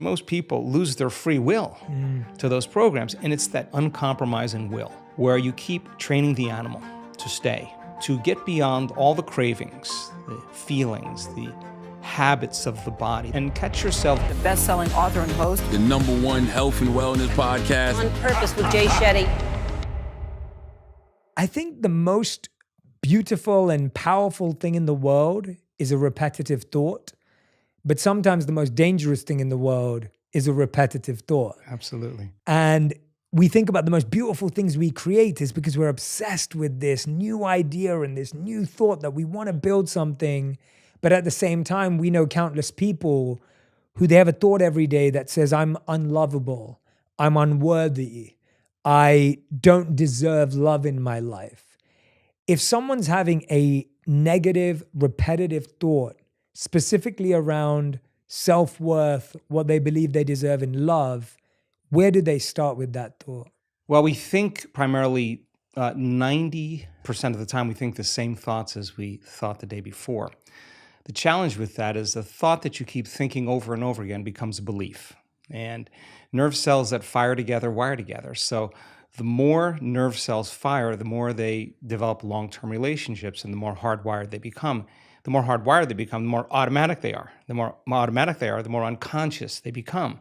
Most people lose their free will to those programs, and it's that uncompromising will where you keep training the animal to stay, to get beyond all the cravings, the feelings, the habits of the body, and catch yourself. The best-selling author and host. The #1 health and wellness podcast. On Purpose with Jay Shetty. I think the most beautiful and powerful thing in the world is a repetitive thought. But sometimes the most dangerous thing in the world is a repetitive thought. Absolutely. And we think about the most beautiful things we create is because we're obsessed with this new idea and this new thought that we want to build something. But at the same time, we know countless people who they have a thought every day that says, I'm unlovable, I'm unworthy, I don't deserve love in my life. If someone's having a negative, repetitive thought, specifically around self-worth, what they believe they deserve in love, where do they start with that thought? Well, we think primarily 90% of the time we think the same thoughts as we thought the day before. The challenge with that is the thought that you keep thinking over and over again becomes a belief. And nerve cells that fire together wire together. So the more nerve cells fire, the more they develop long-term relationships and the more hardwired they become. The more hardwired they become, the more automatic they are. The more automatic they are, the more unconscious they become.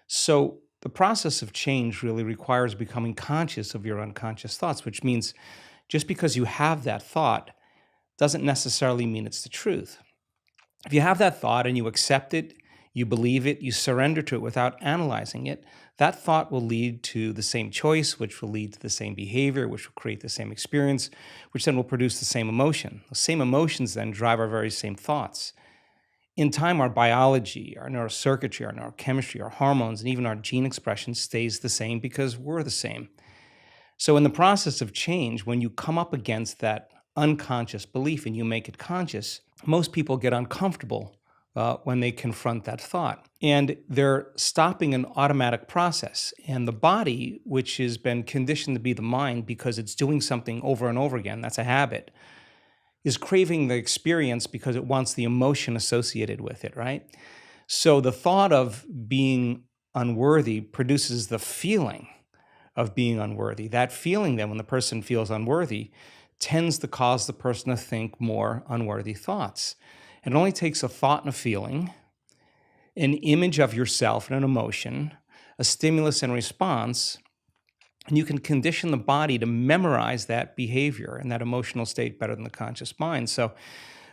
So the process of change really requires becoming conscious of your unconscious thoughts, which means just because you have that thought doesn't necessarily mean it's the truth. If you have that thought and you accept it, you believe it, you surrender to it without analyzing it, that thought will lead to the same choice, which will lead to the same behavior, which will create the same experience, which then will produce the same emotion. The same emotions then drive our very same thoughts. In time, our biology, our neurocircuitry, our neurochemistry, our hormones, and even our gene expression stays the same because we're the same. So in the process of change, when you come up against that unconscious belief and you make it conscious, most people get uncomfortable when they confront that thought. And they're stopping an automatic process. And the body, which has been conditioned to be the mind because it's doing something over and over again, that's a habit, is craving the experience because it wants the emotion associated with it, right? So the thought of being unworthy produces the feeling of being unworthy. That feeling then, when the person feels unworthy, tends to cause the person to think more unworthy thoughts. It only takes a thought and a feeling, an image of yourself and an emotion, a stimulus and response, and you can condition the body to memorize that behavior and that emotional state better than the conscious mind. So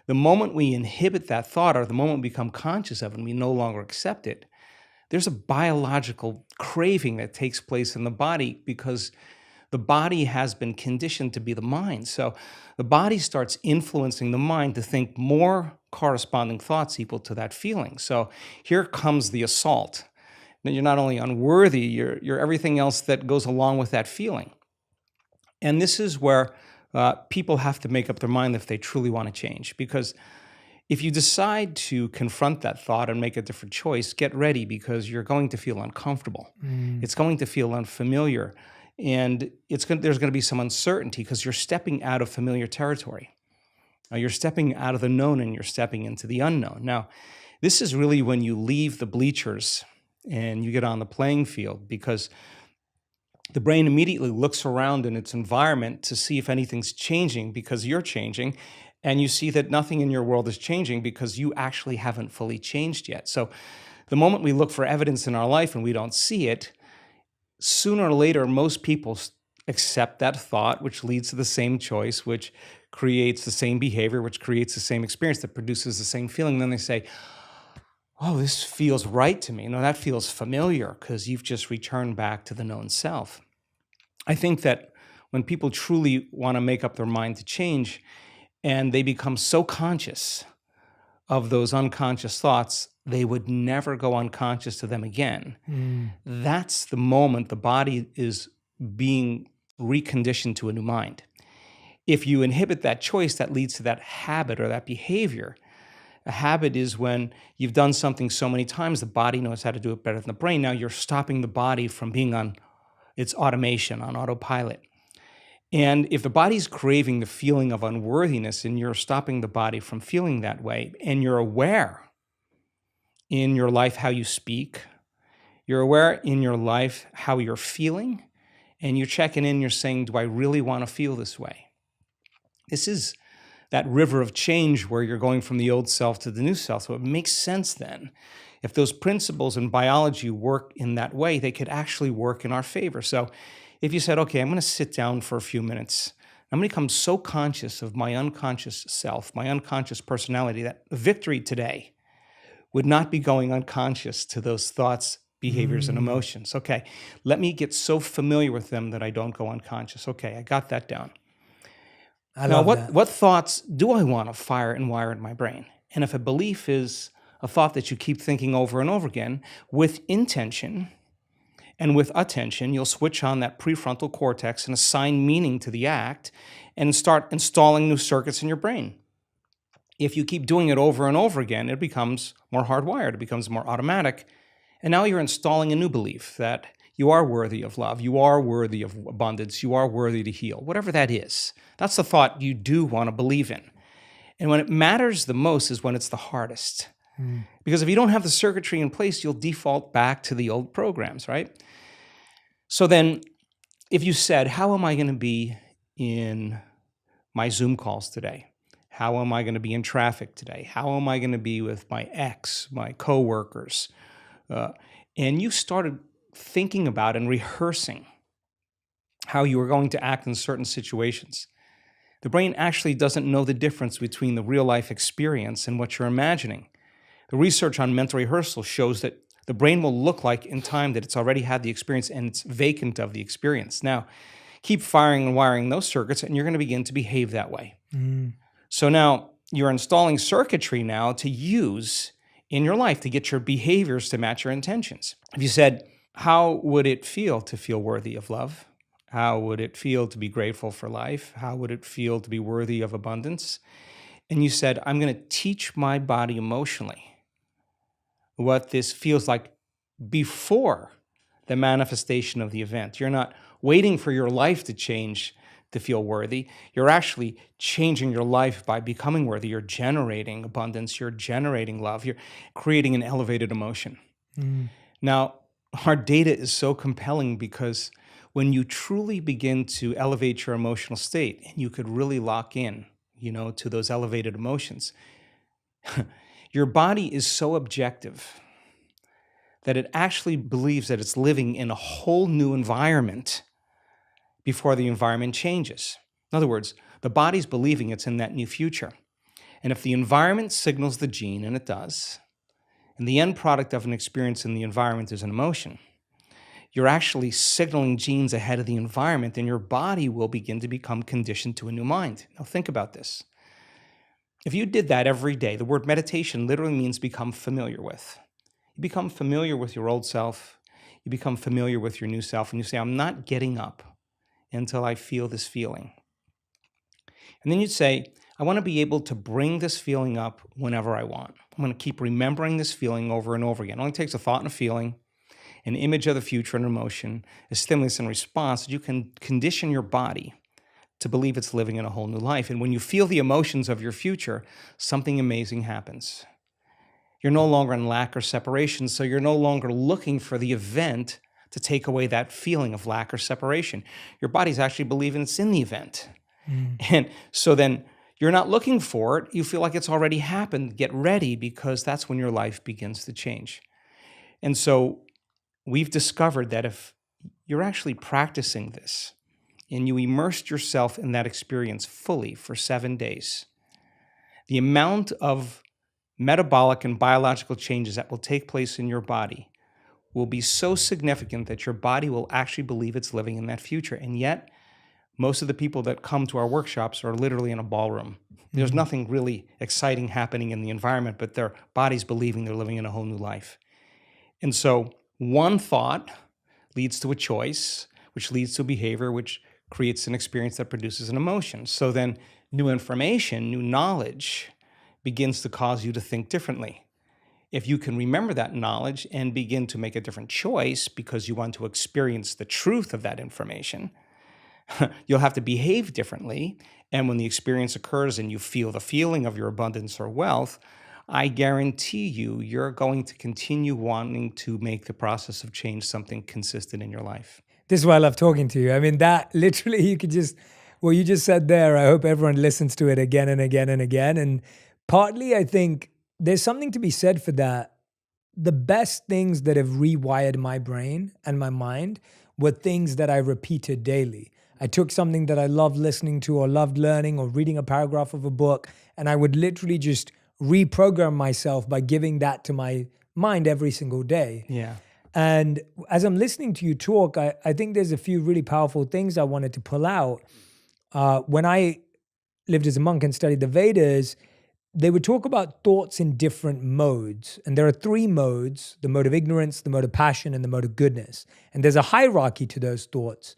the moment we inhibit that thought or the moment we become conscious of it and we no longer accept it, there's a biological craving that takes place in the body because the body has been conditioned to be the mind. So the body starts influencing the mind to think more corresponding thoughts equal to that feeling. So here comes the assault. That you're not only unworthy, you're everything else that goes along with that feeling. And this is where people have to make up their mind if they truly want to change. Because if you decide to confront that thought and make a different choice, get ready because you're going to feel uncomfortable. It's going to feel unfamiliar. And there's going to be some uncertainty because you're stepping out of familiar territory. You're stepping out of the known and you're stepping into the unknown. Now, this is really when you leave the bleachers and you get on the playing field because the brain immediately looks around in its environment to see if anything's changing because you're changing, and you see that nothing in your world is changing because you actually haven't fully changed yet. So the moment we look for evidence in our life and we don't see it, sooner or later, most people accept that thought, which leads to the same choice, which creates the same behavior, which creates the same experience that produces the same feeling. And then they say, oh, this feels right to me. No, that feels familiar because you've just returned back to the known self. I think that when people truly want to make up their mind to change and they become so conscious of those unconscious thoughts, they would never go unconscious to them again. That's the moment the body is being reconditioned to a new mind. If you inhibit that choice, that leads to that habit or that behavior. A habit is when you've done something so many times, the body knows how to do it better than the brain. Now you're stopping the body from being on its automation, on autopilot. And if the body's craving the feeling of unworthiness and you're stopping the body from feeling that way, and you're aware in your life how you speak. You're aware in your life how you're feeling. And you're checking in, you're saying, do I really want to feel this way? This is that river of change where you're going from the old self to the new self. So it makes sense then. If those principles in biology work in that way, they could actually work in our favor. So if you said, okay, I'm going to sit down for a few minutes, I'm going to become so conscious of my unconscious self, my unconscious personality, that victory today would not be going unconscious to those thoughts, behaviors, and emotions. Okay, let me get so familiar with them that I don't go unconscious. Okay, I got that down. Now, what thoughts do I want to fire and wire in my brain? And if a belief is a thought that you keep thinking over and over again, with intention and with attention, you'll switch on that prefrontal cortex and assign meaning to the act and start installing new circuits in your brain. If you keep doing it over and over again, it becomes more hardwired, it becomes more automatic. And now you're installing a new belief that you are worthy of love, you are worthy of abundance, you are worthy to heal, whatever that is. That's the thought you do want to believe in. And when it matters the most is when it's the hardest. Because if you don't have the circuitry in place, you'll default back to the old programs, right? So then if you said, how am I going to be in my Zoom calls today? How am I going to be in traffic today? How am I going to be with my ex, my coworkers? And you started thinking about and rehearsing how you were going to act in certain situations. The brain actually doesn't know the difference between the real life experience and what you're imagining. The research on mental rehearsal shows that the brain will look like in time that it's already had the experience and it's vacant of the experience. Now, keep firing and wiring those circuits and you're going to begin to behave that way. So now you're installing circuitry now to use in your life to get your behaviors to match your intentions. If you said, how would it feel to feel worthy of love? How would it feel to be grateful for life? How would it feel to be worthy of abundance? And you said, I'm going to teach my body emotionally what this feels like before the manifestation of the event. You're not waiting for your life to change to feel worthy. You're actually changing your life by becoming worthy. You're generating abundance. You're generating love. You're creating an elevated emotion. Now, our data is so compelling because when you truly begin to elevate your emotional state and you could really lock in, to those elevated emotions, your body is so objective that it actually believes that it's living in a whole new environment before the environment changes. In other words, the body's believing it's in that new future. And if the environment signals the gene, and it does, and the end product of an experience in the environment is an emotion, you're actually signaling genes ahead of the environment, and your body will begin to become conditioned to a new mind. Now think about this. If you did that every day, the word meditation literally means become familiar with. You become familiar with your old self, you become familiar with your new self, and you say, I'm not getting up until I feel this feeling. And then you'd say, I want to be able to bring this feeling up whenever I want. I'm going to keep remembering this feeling over and over again. It only takes a thought and a feeling, an image of the future and emotion, a stimulus and response. You can condition your body to believe it's living in a whole new life. And when you feel the emotions of your future, something amazing happens. You're no longer in lack or separation, so you're no longer looking for the event to take away that feeling of lack or separation. Your body's actually believing it's in the event. And so then you're not looking for it. You feel like it's already happened. Get ready, because that's when your life begins to change. And so we've discovered that if you're actually practicing this and you immersed yourself in that experience fully for 7 days, the amount of metabolic and biological changes that will take place in your body will be so significant that your body will actually believe it's living in that future. And yet, most of the people that come to our workshops are literally in a ballroom. There's nothing really exciting happening in the environment, but their body's believing they're living in a whole new life. And so one thought leads to a choice, which leads to a behavior, which creates an experience that produces an emotion. So then new information, new knowledge begins to cause you to think differently. If you can remember that knowledge and begin to make a different choice because you want to experience the truth of that information, you'll have to behave differently. And when the experience occurs and you feel the feeling of your abundance or wealth, I guarantee you're going to continue wanting to make the process of change something consistent in your life. This is why I love talking to you. I mean, that literally you could just, what you just said there, I hope everyone listens to it again and again and again. And partly, I think there's something to be said for that. The best things that have rewired my brain and my mind were things that I repeated daily. I took something that I loved listening to or loved learning or reading a paragraph of a book, and I would literally just reprogram myself by giving that to my mind every single day. Yeah. And as I'm listening to you talk, I think there's a few really powerful things I wanted to pull out. When I lived as a monk and studied the Vedas, they would talk about thoughts in different modes. And there are 3 modes: the mode of ignorance, the mode of passion, and the mode of goodness. And there's a hierarchy to those thoughts.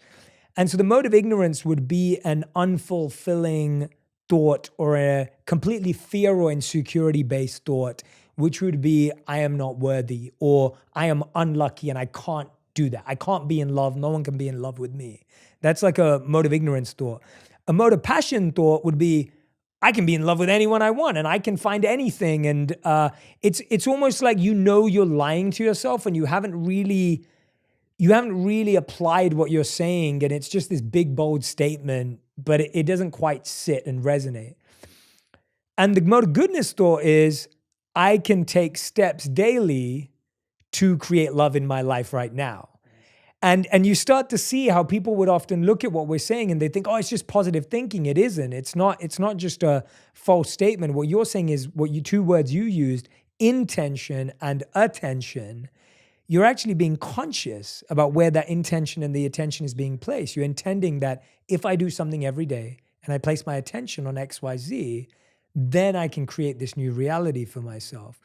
And so the mode of ignorance would be an unfulfilling thought or a completely fear or insecurity-based thought, which would be, I am not worthy, or I am unlucky and I can't do that. I can't be in love. No one can be in love with me. That's like a mode of ignorance thought. A mode of passion thought would be, I can be in love with anyone I want and I can find anything. And it's almost like you're lying to yourself and you haven't really applied what you're saying, and it's just this big, bold statement, but it doesn't quite sit and resonate. And the mode of goodness thought is, I can take steps daily to create love in my life right now. And you start to see how people would often look at what we're saying and they think, oh, it's just positive thinking. It isn't. It's not just a false statement. What you're saying is two words you used, intention and attention. You're actually being conscious about where that intention and the attention is being placed. You're intending that if I do something every day and I place my attention on X, Y, Z, then I can create this new reality for myself.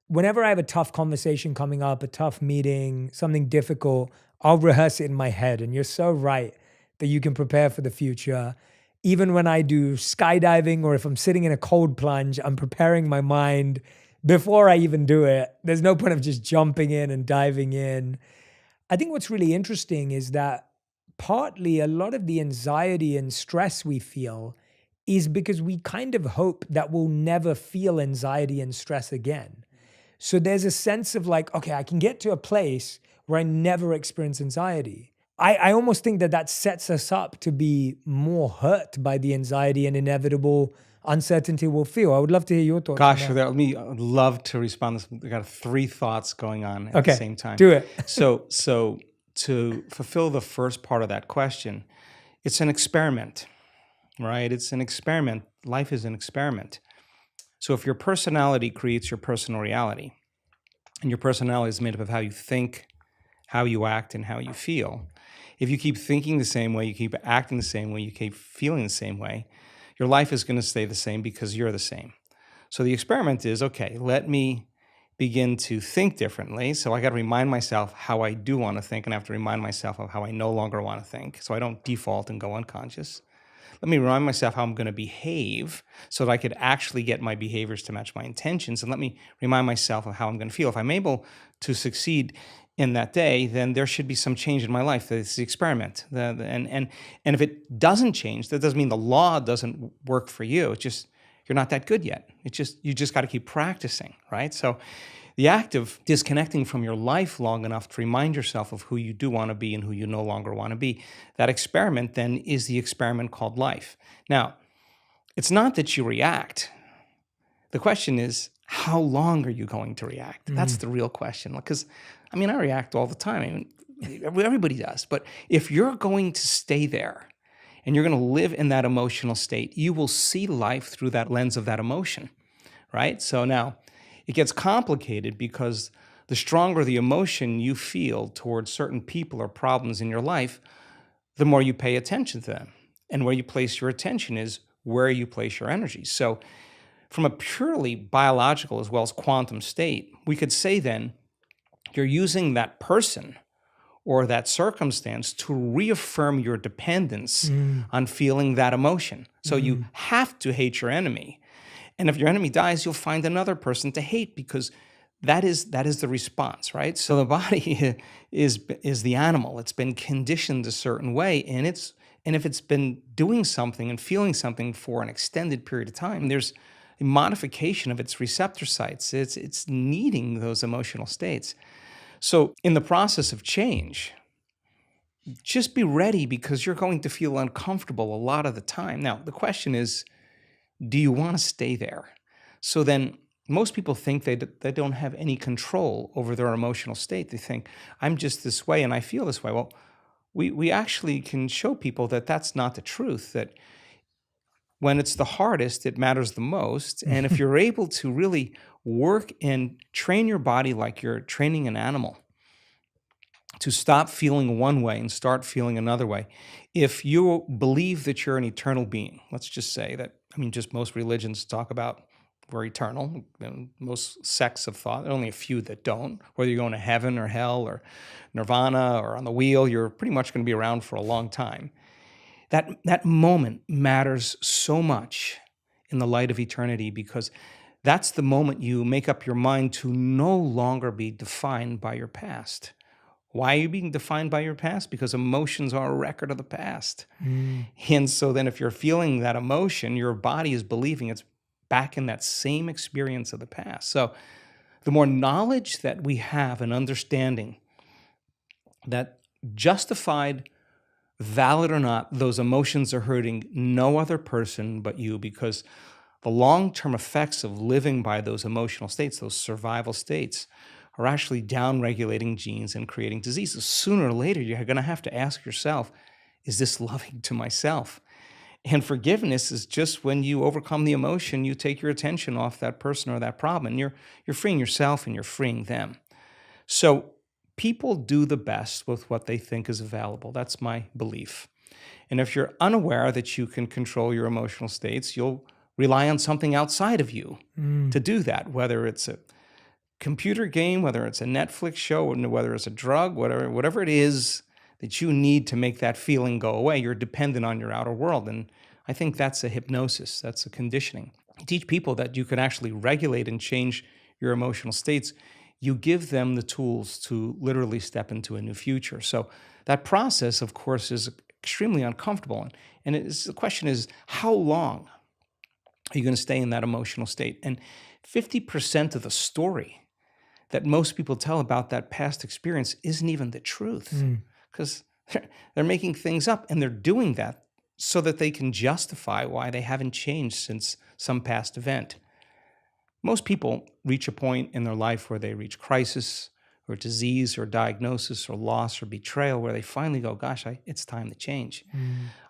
Whenever I have a tough conversation coming up, a tough meeting, something difficult, I'll rehearse it in my head. And you're so right that you can prepare for the future. Even when I do skydiving or if I'm sitting in a cold plunge, I'm preparing my mind before I even do it. There's no point of just jumping in and diving in. I think what's really interesting is that partly a lot of the anxiety and stress we feel is because we kind of hope that we'll never feel anxiety and stress again. So there's a sense of like, okay, I can get to a place where I never experience anxiety. I almost think that sets us up to be more hurt by the anxiety and inevitable uncertainty we'll feel. I would love to hear your thoughts. Gosh, I would love to respond to this. I got 3 thoughts going on at the same time. Do it. So to fulfill the first part of that question, it's an experiment, right? It's an experiment. Life is an experiment. So if your personality creates your personal reality, and your personality is made up of how you think, how you act, and how you feel, if you keep thinking the same way, you keep acting the same way, you keep feeling the same way, your life is going to stay the same because you're the same. So the experiment is, okay, let me begin to think differently. So I got to remind myself how I do want to think, and I have to remind myself of how I no longer want to think, so I don't default and go unconscious. Let me remind myself how I'm going to behave so that I could actually get my behaviors to match my intentions. And let me remind myself of how I'm going to feel. If I'm able to succeed in that day, then there should be some change in my life. It's the experiment. And if it doesn't change, that doesn't mean the law doesn't work for you. It's just you're not that good yet. You just got to keep practicing, right? So the act of disconnecting from your life long enough to remind yourself of who you do want to be and who you no longer want to be, that experiment then is the experiment called life. Now, it's not that you react. The question is, how long are you going to react? That's the real question. Because, I react all the time. Everybody does. But if you're going to stay there and you're going to live in that emotional state, you will see life through that lens of that emotion, right? So now, it gets complicated because the stronger the emotion you feel towards certain people or problems in your life, the more you pay attention to them. And where you place your attention is where you place your energy. So from a purely biological as well as quantum state, we could say then you're using that person or that circumstance to reaffirm your dependence on feeling that emotion. So you have to hate your enemy. And if your enemy dies, you'll find another person to hate because that is the response, right? So the body is the animal. It's been conditioned a certain way, and if it's been doing something and feeling something for an extended period of time, there's a modification of its receptor sites. It's needing those emotional states. So in the process of change, just be ready because you're going to feel uncomfortable a lot of the time. Now, the question is, do you want to stay there? So then most people think they don't have any control over their emotional state. They think, I'm just this way and I feel this way. Well, we actually can show people that that's not the truth, that when it's the hardest, it matters the most. And if you're able to really work and train your body like you're training an animal to stop feeling one way and start feeling another way, if you believe that you're an eternal being, let's just say that, just most religions talk about we're eternal. Most sects of thought, only a few that don't. Whether you're going to heaven or hell or nirvana or on the wheel, you're pretty much going to be around for a long time. That moment matters so much in the light of eternity because that's the moment you make up your mind to no longer be defined by your past. Why are you being defined by your past? Because emotions are a record of the past. And so then if you're feeling that emotion, your body is believing it's back in that same experience of the past. So the more knowledge that we have and understanding that justified, valid or not, those emotions are hurting no other person but you, because the long-term effects of living by those emotional states, those survival states, are actually down-regulating genes and creating diseases. Sooner or later, you're going to have to ask yourself, is this loving to myself? And forgiveness is just when you overcome the emotion, you take your attention off that person or that problem, and you're freeing yourself and you're freeing them. So people do the best with what they think is available. That's my belief. And if you're unaware that you can control your emotional states, you'll rely on something outside of you to do that, whether it's a computer game, whether it's a Netflix show, whether it's a drug, whatever it is that you need to make that feeling go away. You're dependent on your outer world. And I think that's a hypnosis. That's a conditioning. You teach people that you can actually regulate and change your emotional states. You give them the tools to literally step into a new future. So that process, of course, is extremely uncomfortable. And the question is, how long are you going to stay in that emotional state? And 50% of the story that most people tell about that past experience isn't even the truth, because they're making things up, and they're doing that so that they can justify why they haven't changed since some past event. Most people reach a point in their life where they reach crisis or disease or diagnosis or loss or betrayal where they finally go, gosh, it's time to change.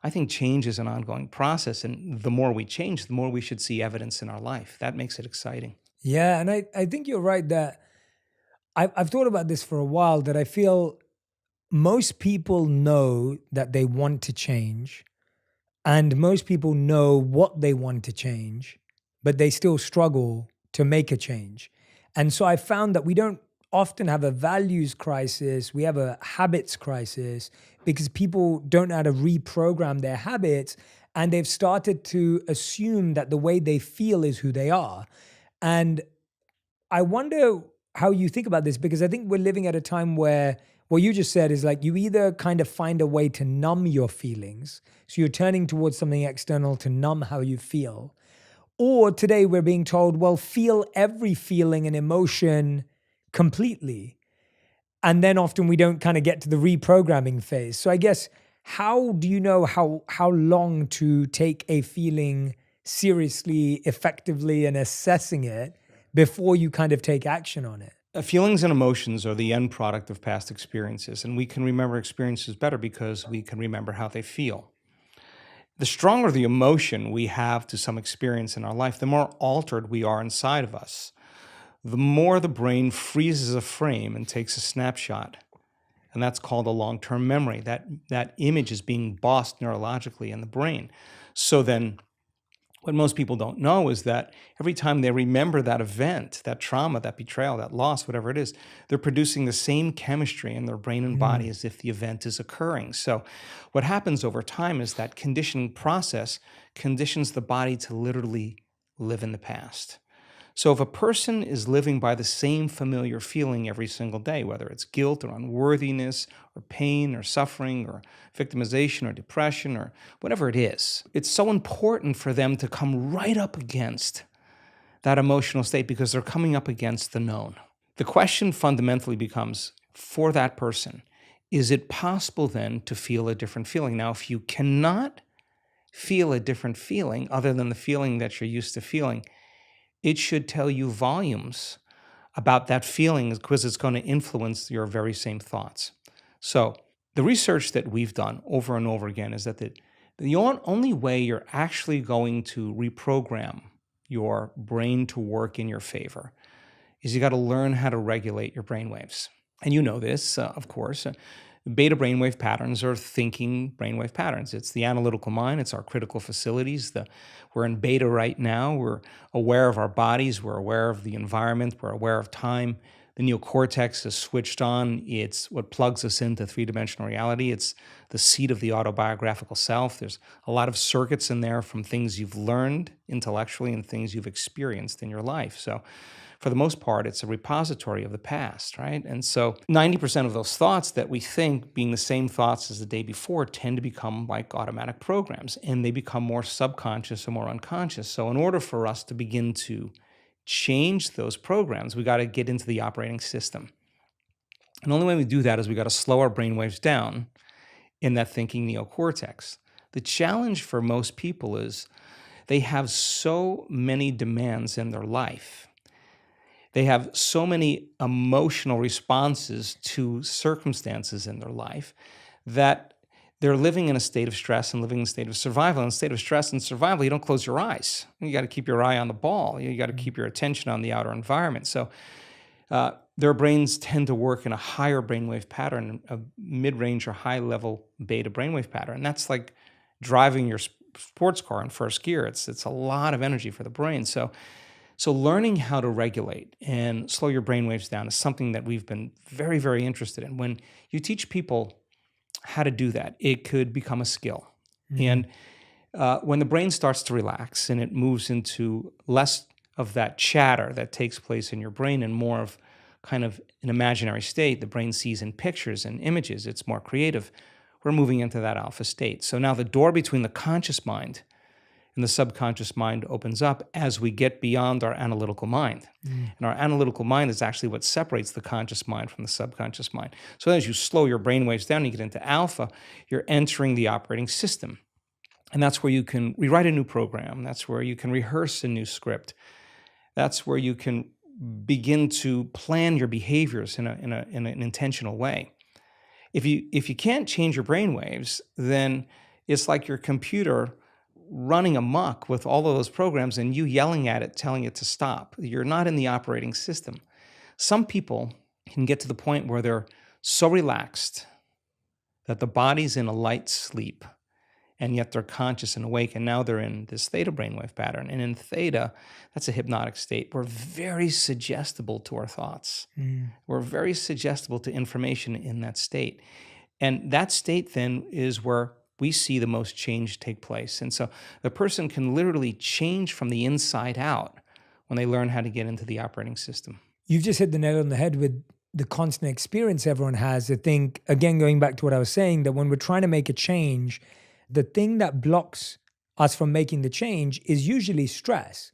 I think change is an ongoing process, and the more we change, the more we should see evidence in our life. That makes it exciting. Yeah, and I think you're right that I've thought about this for a while, that I feel most people know that they want to change, and most people know what they want to change, but they still struggle to make a change. And so I found that we don't often have a values crisis, we have a habits crisis, because people don't know how to reprogram their habits, and they've started to assume that the way they feel is who they are. And I wonder how you think about this, because I think we're living at a time where what you just said is like you either kind of find a way to numb your feelings, so you're turning towards something external to numb how you feel, or today we're being told, well, feel every feeling and emotion completely. And then often we don't kind of get to the reprogramming phase. So I guess, how do you know how long to take a feeling seriously, effectively, and assessing it before you kind of take action on it? Feelings and emotions are the end product of past experiences, and we can remember experiences better because we can remember how they feel. The stronger the emotion we have to some experience in our life, the more altered we are inside of us. The more the brain freezes a frame and takes a snapshot. And that's called a long-term memory. That image is being bossed neurologically in the brain. So then what most people don't know is that every time they remember that event, that trauma, that betrayal, that loss, whatever it is, they're producing the same chemistry in their brain and body as if the event is occurring. So what happens over time is that conditioning process conditions the body to literally live in the past. So if a person is living by the same familiar feeling every single day, whether it's guilt or unworthiness or pain or suffering or victimization or depression or whatever it is, it's so important for them to come right up against that emotional state because they're coming up against the known. The question fundamentally becomes, for that person, is it possible then to feel a different feeling? Now, if you cannot feel a different feeling other than the feeling that you're used to feeling, it should tell you volumes about that feeling because it's going to influence your very same thoughts. So the research that we've done over and over again is that the only way you're actually going to reprogram your brain to work in your favor is you got to learn how to regulate your brain waves. And you know this, of course. Beta brainwave patterns are thinking brainwave patterns. It's the analytical mind. It's our critical facilities. We're in beta right now. We're aware of our bodies. We're aware of the environment. We're aware of time. The neocortex is switched on. It's what plugs us into three-dimensional reality. It's the seat of the autobiographical self. There's a lot of circuits in there from things you've learned intellectually and things you've experienced in your life. So for the most part, it's a repository of the past, right? And so 90% of those thoughts that we think being the same thoughts as the day before tend to become like automatic programs, and they become more subconscious or more unconscious. So in order for us to begin to change those programs, we got to get into the operating system. And the only way we do that is we got to slow our brain waves down in that thinking neocortex. The challenge for most people is they have so many demands in their life. They have so many emotional responses to circumstances in their life that they're living in a state of stress and living in a state of survival. In a state of stress and survival, you don't close your eyes. You got to keep your eye on the ball. You got to keep your attention on the outer environment. So their brains tend to work in a higher brainwave pattern, a mid-range or high-level beta brainwave pattern. And that's like driving your sports car in first gear. It's a lot of energy for the brain. So learning how to regulate and slow your brainwaves down is something that we've been very, very interested in. When you teach people how to do that, it could become a skill. And when the brain starts to relax and it moves into less of that chatter that takes place in your brain and more of kind of an imaginary state, the brain sees in pictures and images, it's more creative, we're moving into that alpha state. So now the door between the conscious mind and the subconscious mind opens up as we get beyond our analytical mind. And our analytical mind is actually what separates the conscious mind from the subconscious mind. So as you slow your brain waves down, you get into alpha, you're entering the operating system. And that's where you can rewrite a new program. That's where you can rehearse a new script. That's where you can begin to plan your behaviors in an intentional way. If you can't change your brain waves, then it's like your computer running amok with all of those programs and you yelling at it, telling it to stop. You're not in the operating system. Some people can get to the point where they're so relaxed that the body's in a light sleep, and yet they're conscious and awake, and now they're in this theta brainwave pattern. And in theta, that's a hypnotic state. We're very suggestible to our thoughts. We're very suggestible to information in that state. And that state then is where we see the most change take place. And so the person can literally change from the inside out when they learn how to get into the operating system. You've just hit the nail on the head with the constant experience everyone has. I think, again, going back to what I was saying, that when we're trying to make a change, the thing that blocks us from making the change is usually stress.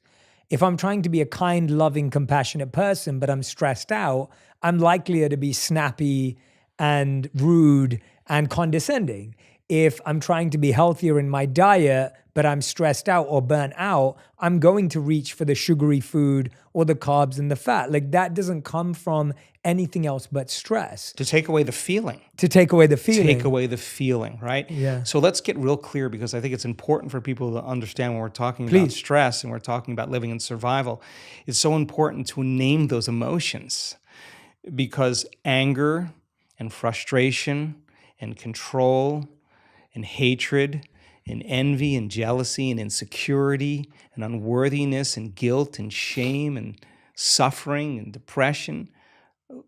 If I'm trying to be a kind, loving, compassionate person, but I'm stressed out, I'm likelier to be snappy and rude and condescending. If I'm trying to be healthier in my diet, but I'm stressed out or burnt out, I'm going to reach for the sugary food or the carbs and the fat. Like, that doesn't come from anything else but stress. To take away the feeling. To take away the feeling. Take away the feeling, right? Yeah. So let's get real clear, because I think it's important for people to understand when we're talking about stress and we're talking about living in survival. It's so important to name those emotions, because anger and frustration and control and hatred and envy and jealousy and insecurity and unworthiness and guilt and shame and suffering and depression,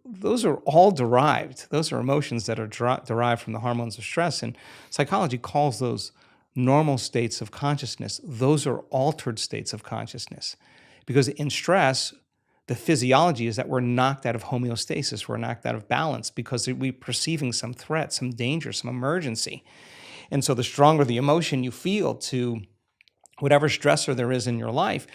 those are all derived. Those are emotions that are derived from the hormones of stress. And psychology calls those normal states of consciousness. Those are altered states of consciousness. Because in stress, the physiology is that we're knocked out of homeostasis. We're knocked out of balance because we're perceiving some threat, some danger, some emergency. And so the stronger the emotion you feel to whatever stressor there is in your life,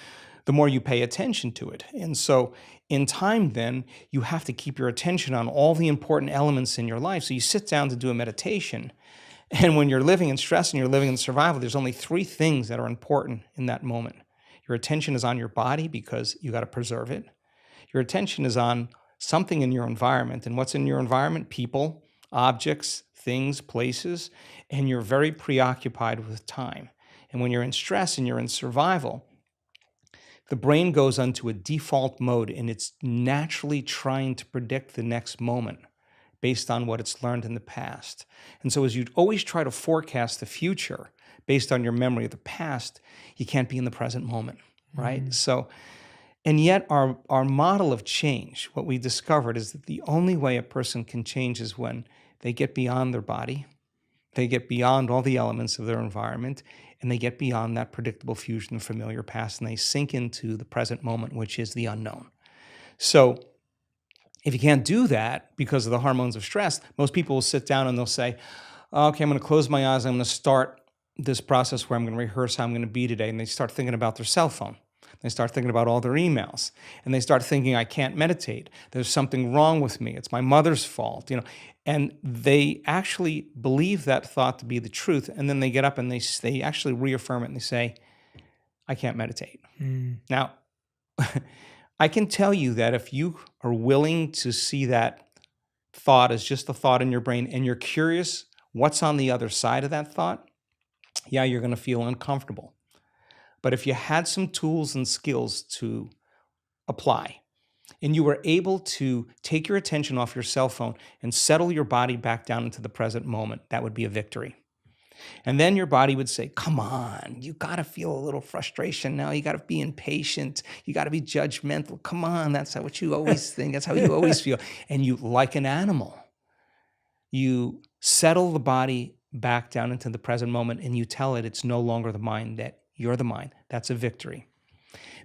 the more you pay attention to it. And so in time, then you have to keep your attention on all the important elements in your life. So you sit down to do a meditation. And when you're living in stress and you're living in survival, there's only three things that are important in that moment. Your attention is on your body because you got to preserve it. Your attention is on something in your environment. And what's in your environment? People, objects, things, places. And you're very preoccupied with time. And when you're in stress and you're in survival, the brain goes onto a default mode and it's naturally trying to predict the next moment based on what it's learned in the past. And so as you always try to forecast the future based on your memory of the past, you can't be in the present moment, right? So, and yet our model of change, what we discovered is that the only way a person can change is when they get beyond their body, they get beyond all the elements of their environment, and they get beyond that predictable future and familiar past, and they sink into the present moment, which is the unknown. So if you can't do that because of the hormones of stress, most people will sit down and they'll say, okay, I'm going to close my eyes. I'm going to start this process where I'm going to rehearse how I'm going to be today. And they start thinking about their cell phone. They start thinking about all their emails. And they start thinking, I can't meditate. There's something wrong with me. It's my mother's fault. And they actually believe that thought to be the truth. And then they get up and they actually reaffirm it and they say, I can't meditate. Now, I can tell you that if you are willing to see that thought as just a thought in your brain and you're curious what's on the other side of that thought, yeah, you're going to feel uncomfortable. But if you had some tools and skills to apply and you were able to take your attention off your cell phone and settle your body back down into the present moment, that would be a victory. And then your body would say, come on, you got to feel a little frustration now. You got to be impatient. You got to be judgmental. Come on, that's what you always think. That's how you always feel. And you, like an animal, you settle the body back down into the present moment and you tell it it's no longer the mind, that you're the mind. That's a victory.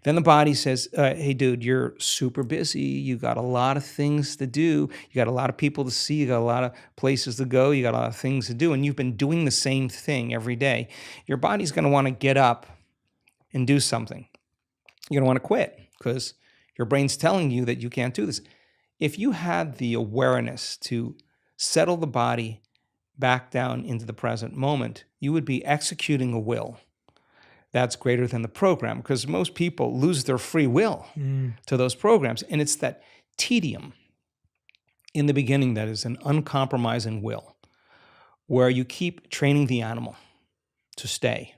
Then the body says, hey, dude, you're super busy. You got a lot of things to do. You got a lot of people to see. You got a lot of places to go. You got a lot of things to do. And you've been doing the same thing every day. Your body's going to want to get up and do something. You're going to want to quit because your brain's telling you that you can't do this. If you had the awareness to settle the body back down into the present moment, you would be executing a will that's greater than the program, because most people lose their free will to those programs. And it's that tedium in the beginning that is an uncompromising will, where you keep training the animal to stay,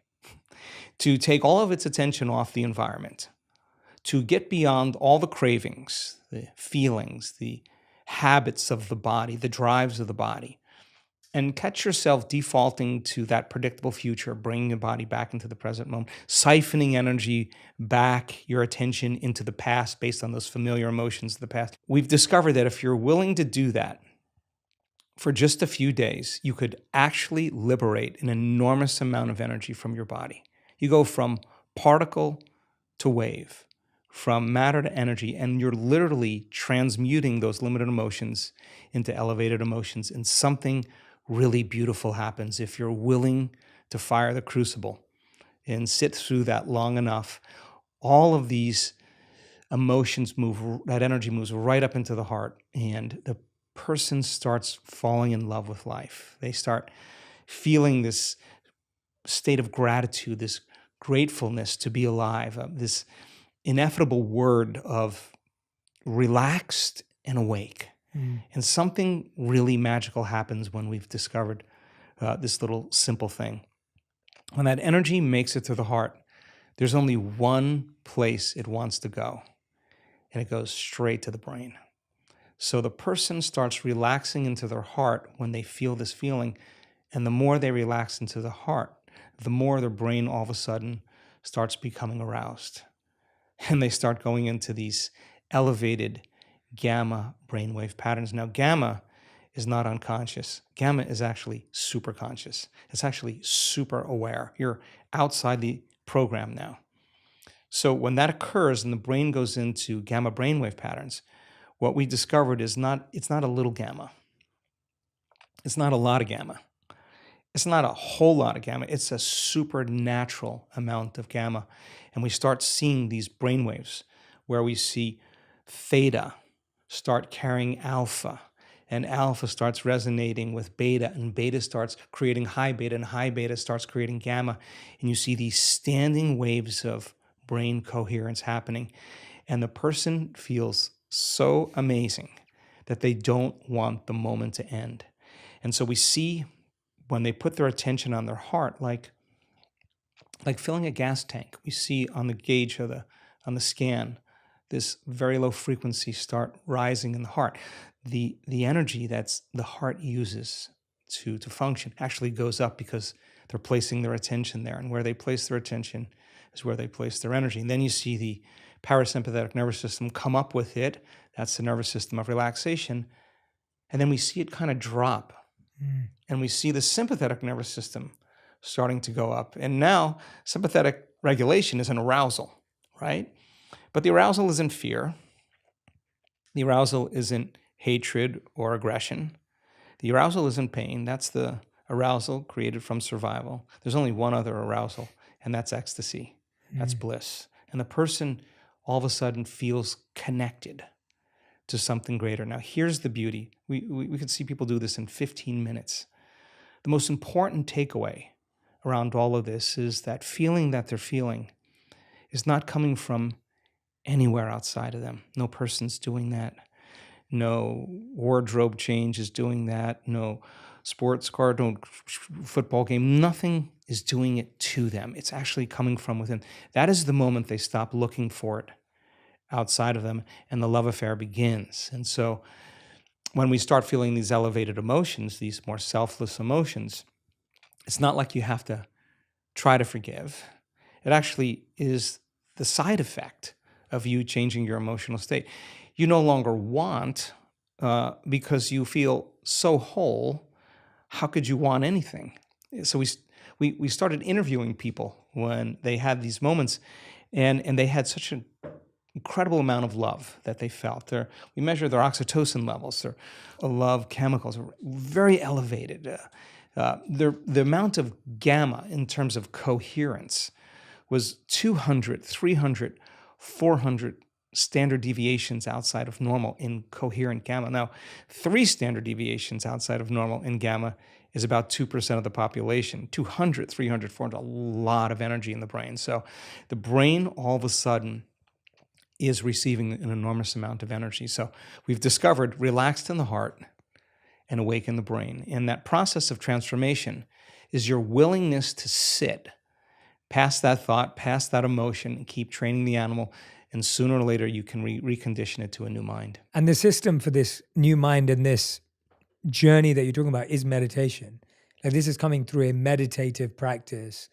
to take all of its attention off the environment, to get beyond all the cravings, the feelings, the habits of the body, the drives of the body, and catch yourself defaulting to that predictable future, bringing your body back into the present moment, siphoning energy back, your attention into the past based on those familiar emotions of the past. We've discovered that if you're willing to do that for just a few days, you could actually liberate an enormous amount of energy from your body. You go from particle to wave, from matter to energy, and you're literally transmuting those limited emotions into elevated emotions, and something really beautiful happens if you're willing to fire the crucible and sit through that long enough. All of these emotions that energy moves right up into the heart, and the person starts falling in love with life. They start feeling this state of gratitude, this gratefulness to be alive, this ineffable word of relaxed and awake. And something really magical happens when we've discovered this little simple thing. When that energy makes it to the heart, there's only one place it wants to go, and it goes straight to the brain. So the person starts relaxing into their heart when they feel this feeling, and the more they relax into the heart, the more their brain all of a sudden starts becoming aroused. And they start going into these elevated gamma brainwave patterns. Now, gamma is not unconscious. Gamma is actually super conscious. It's actually super aware. You're outside the program now. So when that occurs and the brain goes into gamma brainwave patterns, what we discovered is it's not a little gamma. It's not a lot of gamma. It's not a whole lot of gamma, it's a supernatural amount of gamma. And we start seeing these brainwaves where we see theta start carrying alpha, and alpha starts resonating with beta, and beta starts creating high beta, and high beta starts creating gamma. And you see these standing waves of brain coherence happening. And the person feels so amazing that they don't want the moment to end. And so we see when they put their attention on their heart, like filling a gas tank, we see on the gauge of on the scan, this very low frequency start rising in the heart. The energy that's the heart uses to function actually goes up because they're placing their attention there. And where they place their attention is where they place their energy. And then you see the parasympathetic nervous system come up with it. That's the nervous system of relaxation. And then we see it kind of drop. And we see the sympathetic nervous system starting to go up. And now sympathetic regulation is an arousal, right? But the arousal isn't fear. The arousal isn't hatred or aggression. The arousal isn't pain. That's the arousal created from survival. There's only one other arousal, and that's ecstasy. That's bliss. And the person all of a sudden feels connected to something greater. Now, here's the beauty. We can see people do this in 15 minutes. The most important takeaway around all of this is that feeling that they're feeling is not coming from anywhere outside of them. No person's doing that. No wardrobe change is doing that. No sports car, no football game. Nothing is doing it to them. It's actually coming from within. That is the moment they stop looking for it outside of them, and the love affair begins. And so when we start feeling these elevated emotions, these more selfless emotions, it's not like you have to try to forgive. It actually is the side effect of you changing your emotional state. You no longer want, because you feel so whole. How could you want anything? So we started interviewing people when they had these moments, and they had such an incredible amount of love that they felt. We measured their oxytocin levels, their love chemicals are very elevated. The amount of gamma in terms of coherence was 200, 300, 400 standard deviations outside of normal in coherent gamma. Now, 3 standard deviations outside of normal in gamma is about 2% of the population. 200, 300, 400, a lot of energy in the brain. So the brain all of a sudden is receiving an enormous amount of energy. So we've discovered relaxed in the heart and awaken the brain. And that process of transformation is your willingness to sit past that thought, past that emotion, and keep training the animal. And sooner or later, you can recondition it to a new mind. And the system for this new mind and this journey that you're talking about is meditation. Like, this is coming through a meditative practice.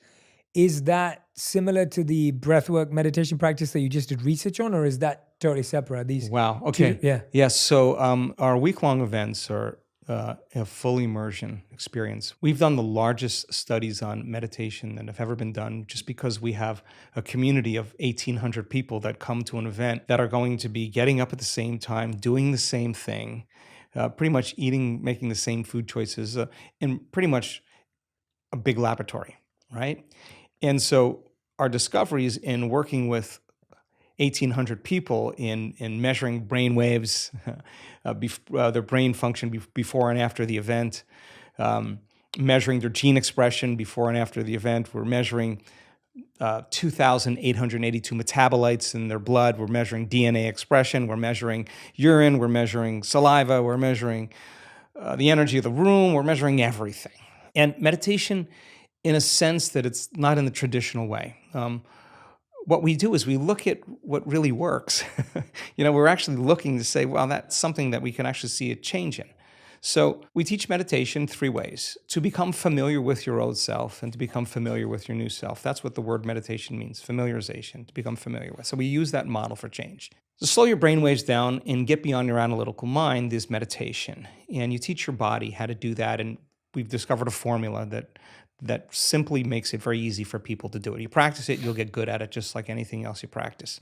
Is that similar to the breathwork meditation practice that you just did research on, or is that totally separate? These Wow. Okay. yeah. Yes. So our week-long events are a full immersion experience. We've done the largest studies on meditation that have ever been done, just because we have a community of 1,800 people that come to an event that are going to be getting up at the same time, doing the same thing, pretty much making the same food choices, in pretty much a big laboratory, right? And so our discoveries in working with 1,800 people in measuring brain waves, their brain function before and after the event, measuring their gene expression before and after the event. We're measuring 2,882 metabolites in their blood. We're measuring DNA expression. We're measuring urine. We're measuring saliva. We're measuring the energy of the room. We're measuring everything. And meditation, in a sense that it's not in the traditional way. What we do is we look at what really works. We're actually looking to say, well, that's something that we can actually see a change in. So we teach meditation 3 ways: to become familiar with your old self and to become familiar with your new self. That's what the word meditation means, familiarization, to become familiar with. So we use that model for change. To slow your brain waves down and get beyond your analytical mind is meditation. And you teach your body how to do that. And we've discovered a formula that simply makes it very easy for people to do it. You practice it, you'll get good at it, just like anything else you practice.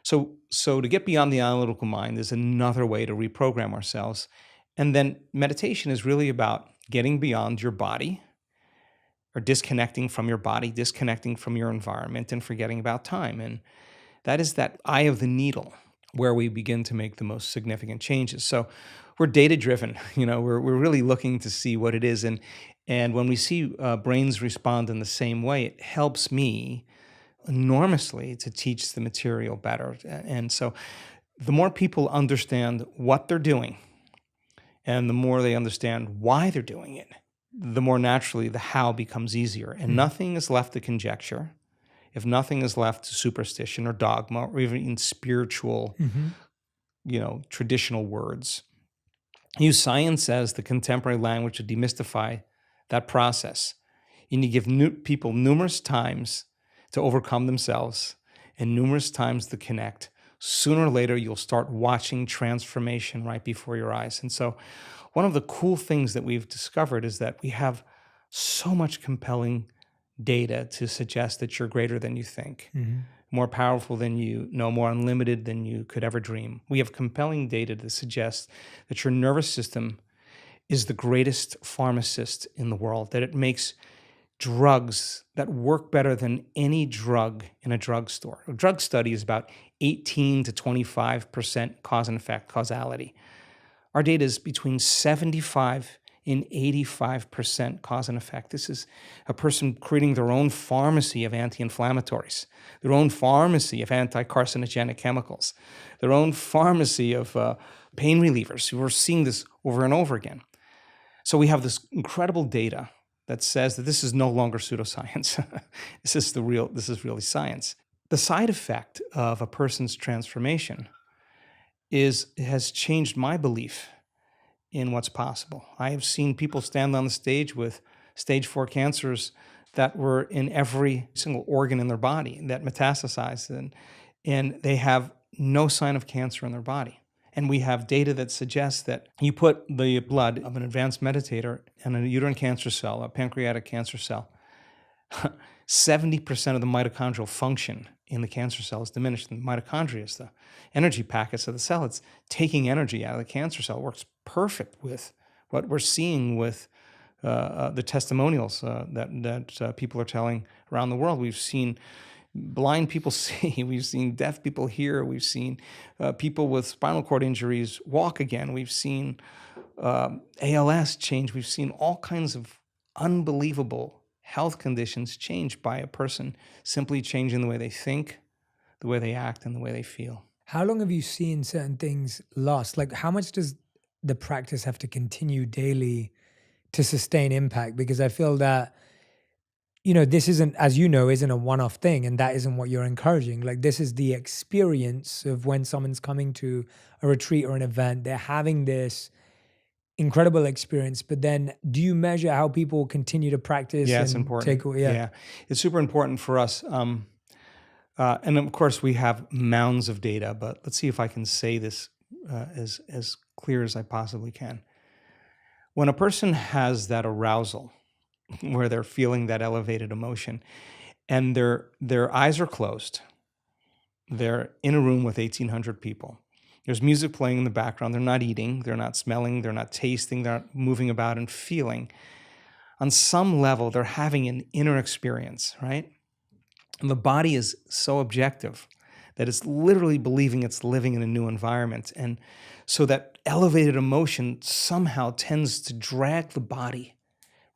So to get beyond the analytical mind is another way to reprogram ourselves. And then meditation is really about getting beyond your body or disconnecting from your body, disconnecting from your environment, and forgetting about time. And that is that eye of the needle where we begin to make the most significant changes. So we're data driven. We're really looking to see what it is. And when we see brains respond in the same way, it helps me enormously to teach the material better. And so the more people understand what they're doing and the more they understand why they're doing it, the more naturally the how becomes easier. And nothing is left to conjecture. If nothing is left to superstition or dogma or even spiritual, traditional words, use science as the contemporary language to demystify that process. You need to give people numerous times to overcome themselves and numerous times to connect. Sooner or later, you'll start watching transformation right before your eyes. And so one of the cool things that we've discovered is that we have so much compelling data to suggest that you're greater than you think, more powerful than you know, more unlimited than you could ever dream. We have compelling data to suggest that your nervous system is the greatest pharmacist in the world, that it makes drugs that work better than any drug in a drugstore. A drug study is about 18 to 25% cause and effect, causality. Our data is between 75 and 85% cause and effect. This is a person creating their own pharmacy of anti-inflammatories, their own pharmacy of anti-carcinogenic chemicals, their own pharmacy of pain relievers. We're seeing this over and over again. So we have this incredible data that says that this is no longer pseudoscience. This is really science. The side effect of a person's transformation has changed my belief in what's possible. I have seen people stand on the stage with stage 4 cancers that were in every single organ in their body that metastasized, and they have no sign of cancer in their body. And we have data that suggests that you put the blood of an advanced meditator and a uterine cancer cell, a pancreatic cancer cell, 70% of the mitochondrial function in the cancer cell is diminished. And the mitochondria is the energy packets of the cell. It's taking energy out of the cancer cell. It works perfect with what we're seeing with the testimonials that people are telling around the world. We've seen blind people see, we've seen deaf people hear, we've seen people with spinal cord injuries walk again, we've seen ALS change, we've seen all kinds of unbelievable health conditions changed by a person simply changing the way they think, the way they act, and the way they feel. How long have you seen certain things last? Like, how much does the practice have to continue daily to sustain impact? Because I feel that, this isn't, as you know, isn't a one-off thing, and that isn't what you're encouraging. Like, this is the experience of when someone's coming to a retreat or an event, they're having this incredible experience, but then do you measure how people continue to practice? Yeah, it's important. Yeah, it's super important for us. And of course, we have mounds of data, but let's see if I can say this as clear as I possibly can. When a person has that arousal, where they're feeling that elevated emotion, and their eyes are closed, they're in a room with 1,800 people. There's music playing in the background. They're not eating, they're not smelling, they're not tasting, they're not moving about and feeling. On some level, they're having an inner experience, right? And the body is so objective that it's literally believing it's living in a new environment. And so that elevated emotion somehow tends to drag the body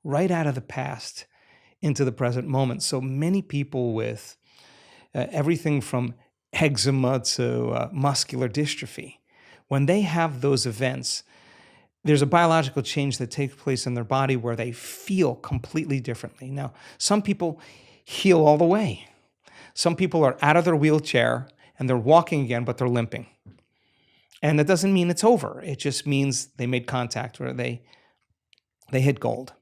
right out of the past into the present moment. So many people with everything from eczema to muscular dystrophy, when they have those events, there's a biological change that takes place in their body where they feel completely differently. Now, some people heal all the way. Some people are out of their wheelchair and they're walking again, but they're limping. And that doesn't mean it's over. It just means they made contact or they hit gold.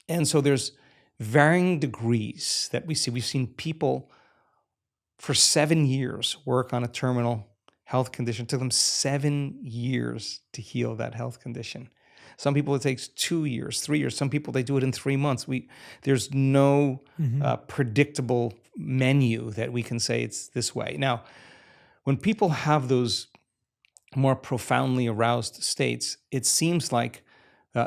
And so there's varying degrees that we see. We've seen people for 7 years work on a terminal health condition. It took them 7 years to heal that health condition. Some people it takes 2 years, 3 years. Some people, they do it in 3 months. There's no predictable menu that we can say it's this way. Now, when people have those more profoundly aroused states, it seems like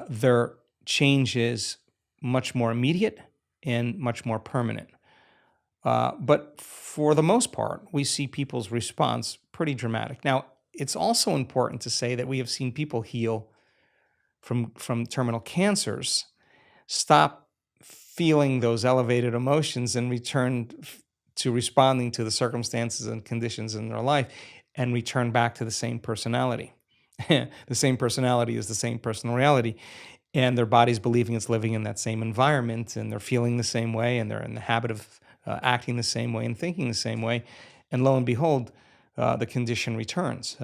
their change is much more immediate and much more permanent. But for the most part, we see people's response pretty dramatic. Now, it's also important to say that we have seen people heal from terminal cancers, stop feeling those elevated emotions and return to responding to the circumstances and conditions in their life and return back to the same personality. The same personality is the same personal reality, and their body's believing it's living in that same environment, and they're feeling the same way, and they're in the habit of acting the same way and thinking the same way. And lo and behold, the condition returns.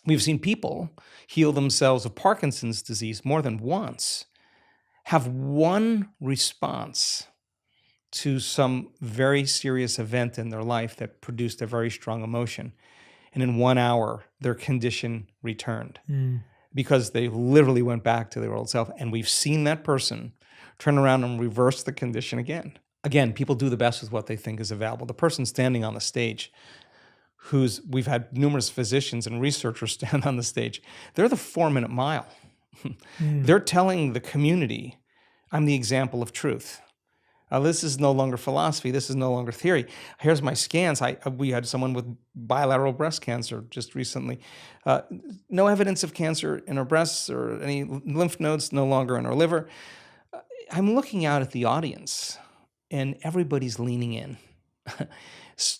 We've seen people heal themselves of Parkinson's disease more than once, have one response to some very serious event in their life that produced a very strong emotion. And in 1 hour, their condition returned because they literally went back to their old self. And we've seen that person turn around and reverse the condition again. Again, people do the best with what they think is available. The person standing on the stage, we've had numerous physicians and researchers stand on the stage, they're the 4-minute mile. They're telling the community, I'm the example of truth. This is no longer philosophy. This is no longer theory. Here's my scans. We had someone with bilateral breast cancer just recently. No evidence of cancer in her breasts or any lymph nodes, no longer in her liver. I'm looking out at the audience, and everybody's leaning in.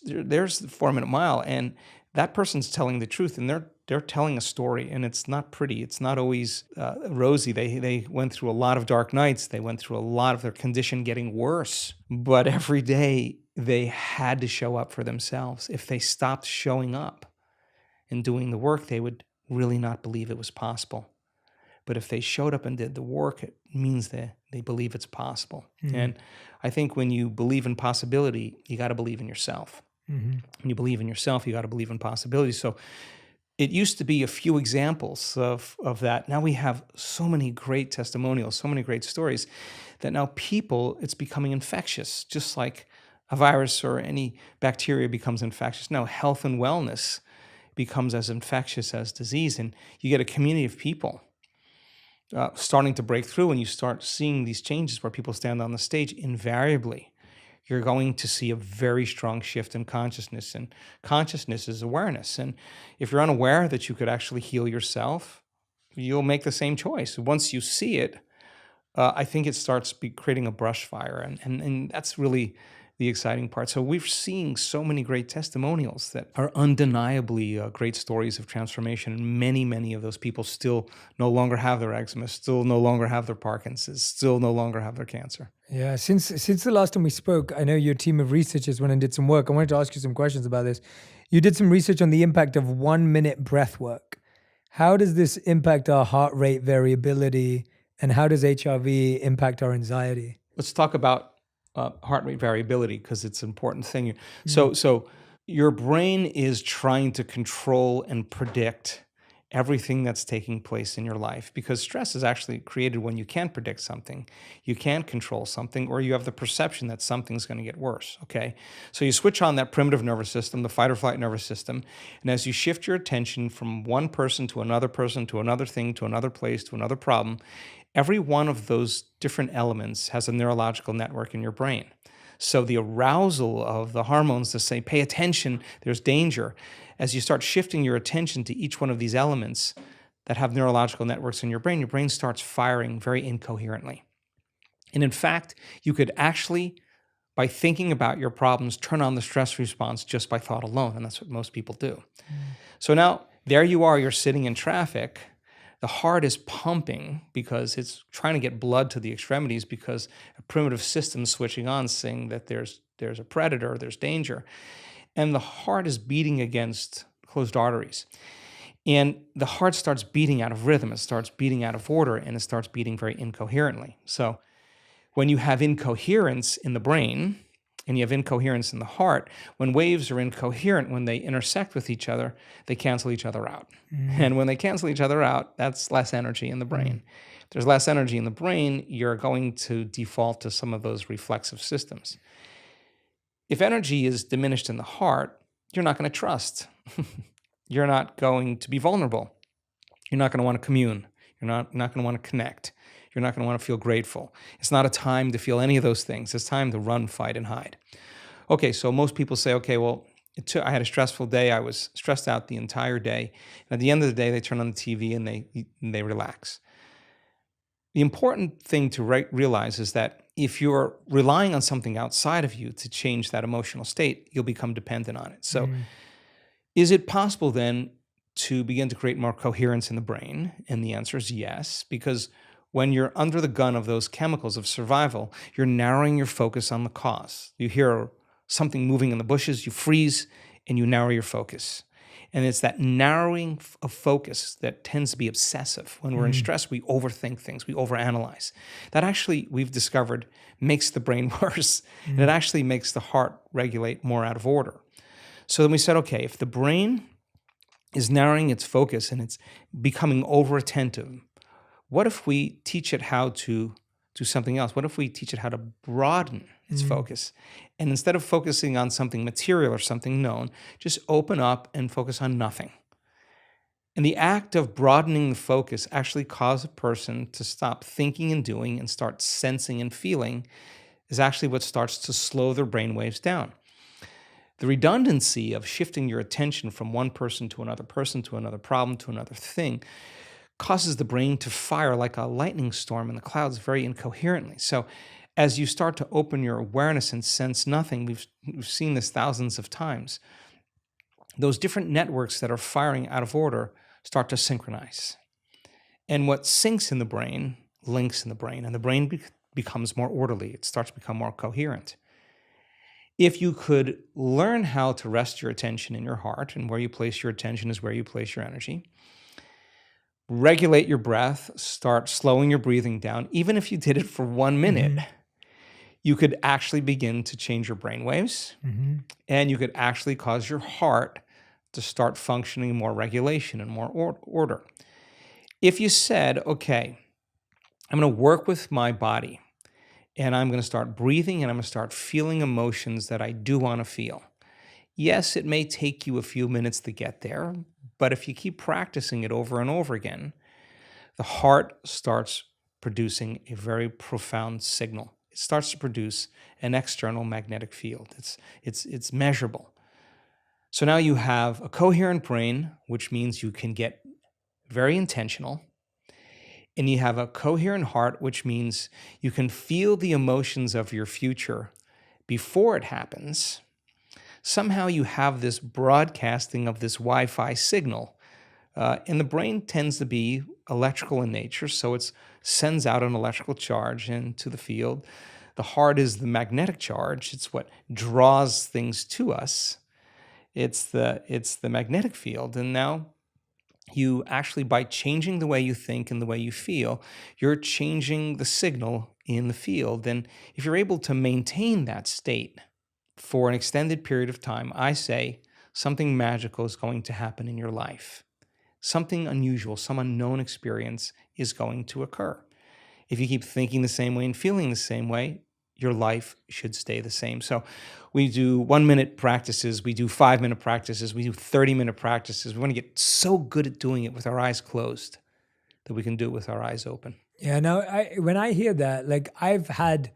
There's the 4-minute mile, and that person's telling the truth, and they're telling a story, and it's not pretty. It's not always rosy. They went through a lot of dark nights. They went through a lot of their condition getting worse. But every day they had to show up for themselves. If they stopped showing up and doing the work, they would really not believe it was possible. But if they showed up and did the work, it means that they believe it's possible. And I think when you believe in possibility, you got to believe in yourself. When you believe in yourself, you got to believe in possibility. So it used to be a few examples of that. Now we have so many great testimonials, so many great stories that now it's becoming infectious, just like a virus or any bacteria becomes infectious. Now health and wellness becomes as infectious as disease. And you get a community of people starting to break through, and you start seeing these changes where people stand on the stage. Invariably, you're going to see a very strong shift in consciousness, and consciousness is awareness. And if you're unaware that you could actually heal yourself, you'll make the same choice. Once you see it, I think it starts creating a brush fire, and that's really the exciting part. So we're seeing so many great testimonials that are undeniably great stories of transformation. And many of those people still no longer have their eczema, still no longer have their Parkinson's, still no longer have their cancer. Yeah, since the last time we spoke, I know your team of researchers went and did some work. I wanted to ask you some questions about this. You did some research on the impact of 1-minute breath work. How does this impact our heart rate variability, and how does HRV impact our anxiety? Let's talk about heart rate variability, because it's an important thing. So your brain is trying to control and predict everything that's taking place in your life, because stress is actually created when you can't predict something, you can't control something, or you have the perception that something's going to get worse, okay? So you switch on that primitive nervous system, the fight or flight nervous system, and as you shift your attention from one person to another thing, to another place, to another problem, every one of those different elements has a neurological network in your brain. So the arousal of the hormones to say, pay attention, there's danger. As you start shifting your attention to each one of these elements that have neurological networks in your brain starts firing very incoherently. And in fact, you could actually, by thinking about your problems, turn on the stress response just by thought alone. And that's what most people do. So now there you are, you're sitting in traffic. The heart is pumping because it's trying to get blood to the extremities, because a primitive system is switching on, saying that there's a predator, there's danger. And the heart is beating against closed arteries. And the heart starts beating out of rhythm, it starts beating out of order, and it starts beating very incoherently. So when you have incoherence in the brain, and you have incoherence in the heart, when waves are incoherent, when they intersect with each other, they cancel each other out. And when they cancel each other out, that's less energy in the brain. If there's less energy in the brain, you're going to default to some of those reflexive systems. If energy is diminished in the heart, you're not going to trust. You're not going to be vulnerable. You're not going to want to commune. You're not going to want to connect. You're not going to want to feel grateful. It's not a time to feel any of those things. It's time to run, fight, and hide. Okay, so most people say, okay, well, I had a stressful day. I was stressed out the entire day. And at the end of the day, they turn on the TV and they relax. The important thing to realize is that if you're relying on something outside of you to change that emotional state, you'll become dependent on it. So is it possible then to begin to create more coherence in the brain? And the answer is yes, because when you're under the gun of those chemicals of survival, you're narrowing your focus on the cause. You hear something moving in the bushes, you freeze, and you narrow your focus. And it's that narrowing of focus that tends to be obsessive. When we're in stress, we overthink things, we overanalyze. That actually, we've discovered, makes the brain worse. And it actually makes the heart regulate more out of order. So then we said, okay, if the brain is narrowing its focus and it's becoming over-attentive, what if we teach it how to do something else? What if we teach it how to broaden its focus? And instead of focusing on something material or something known, just open up and focus on nothing. And the act of broadening the focus actually causes a person to stop thinking and doing and start sensing and feeling, is actually what starts to slow their brain waves down. The redundancy of shifting your attention from one person to another problem to another thing causes the brain to fire like a lightning storm in the clouds very incoherently. So as you start to open your awareness and sense nothing, we've seen this thousands of times, those different networks that are firing out of order start to synchronize. And what syncs in the brain links in the brain, and the brain becomes more orderly. It starts to become more coherent. If you could learn how to rest your attention in your heart, and where you place your attention is where you place your energy, regulate your breath, start slowing your breathing down, even if you did it for 1 minute, you could actually begin to change your brain waves, and you could actually cause your heart to start functioning in more regulation and more order. If you said, okay, I'm going to work with my body, and I'm going to start breathing, and I'm going to start feeling emotions that I do want to feel. Yes, it may take you a few minutes to get there, but if you keep practicing it over and over again, the heart starts producing a very profound signal. It starts to produce an external magnetic field. It's measurable. So now you have a coherent brain, which means you can get very intentional. And you have a coherent heart, which means you can feel the emotions of your future before it happens. Somehow you have this broadcasting of this Wi-Fi signal. And the brain tends to be electrical in nature, so it sends out an electrical charge into the field. The heart is the magnetic charge. It's what draws things to us. It's the magnetic field. And now you actually, by changing the way you think and the way you feel, you're changing the signal in the field. And if you're able to maintain that state for an extended period of time, I say something magical is going to happen in your life. Something unusual, some unknown experience is going to occur. If you keep thinking the same way and feeling the same way, your life should stay the same. So we do 1-minute practices, we do 5-minute practices, we do 30-minute practices. We want to get so good at doing it with our eyes closed that we can do it with our eyes open. Yeah, no, when I hear that, like I've had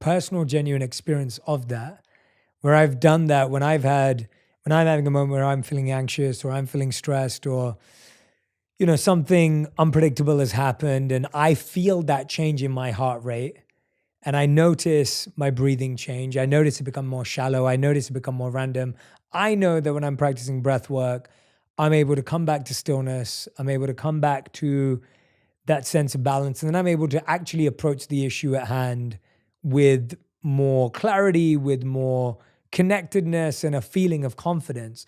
personal, genuine experience of that, where I've done that when I'm having a moment where I'm feeling anxious or I'm feeling stressed or, something unpredictable has happened and I feel that change in my heart rate and I notice my breathing change. I notice it become more shallow. I notice it become more random. I know that when I'm practicing breath work, I'm able to come back to stillness. I'm able to come back to that sense of balance. And then I'm able to actually approach the issue at hand with more clarity, with more connectedness and a feeling of confidence.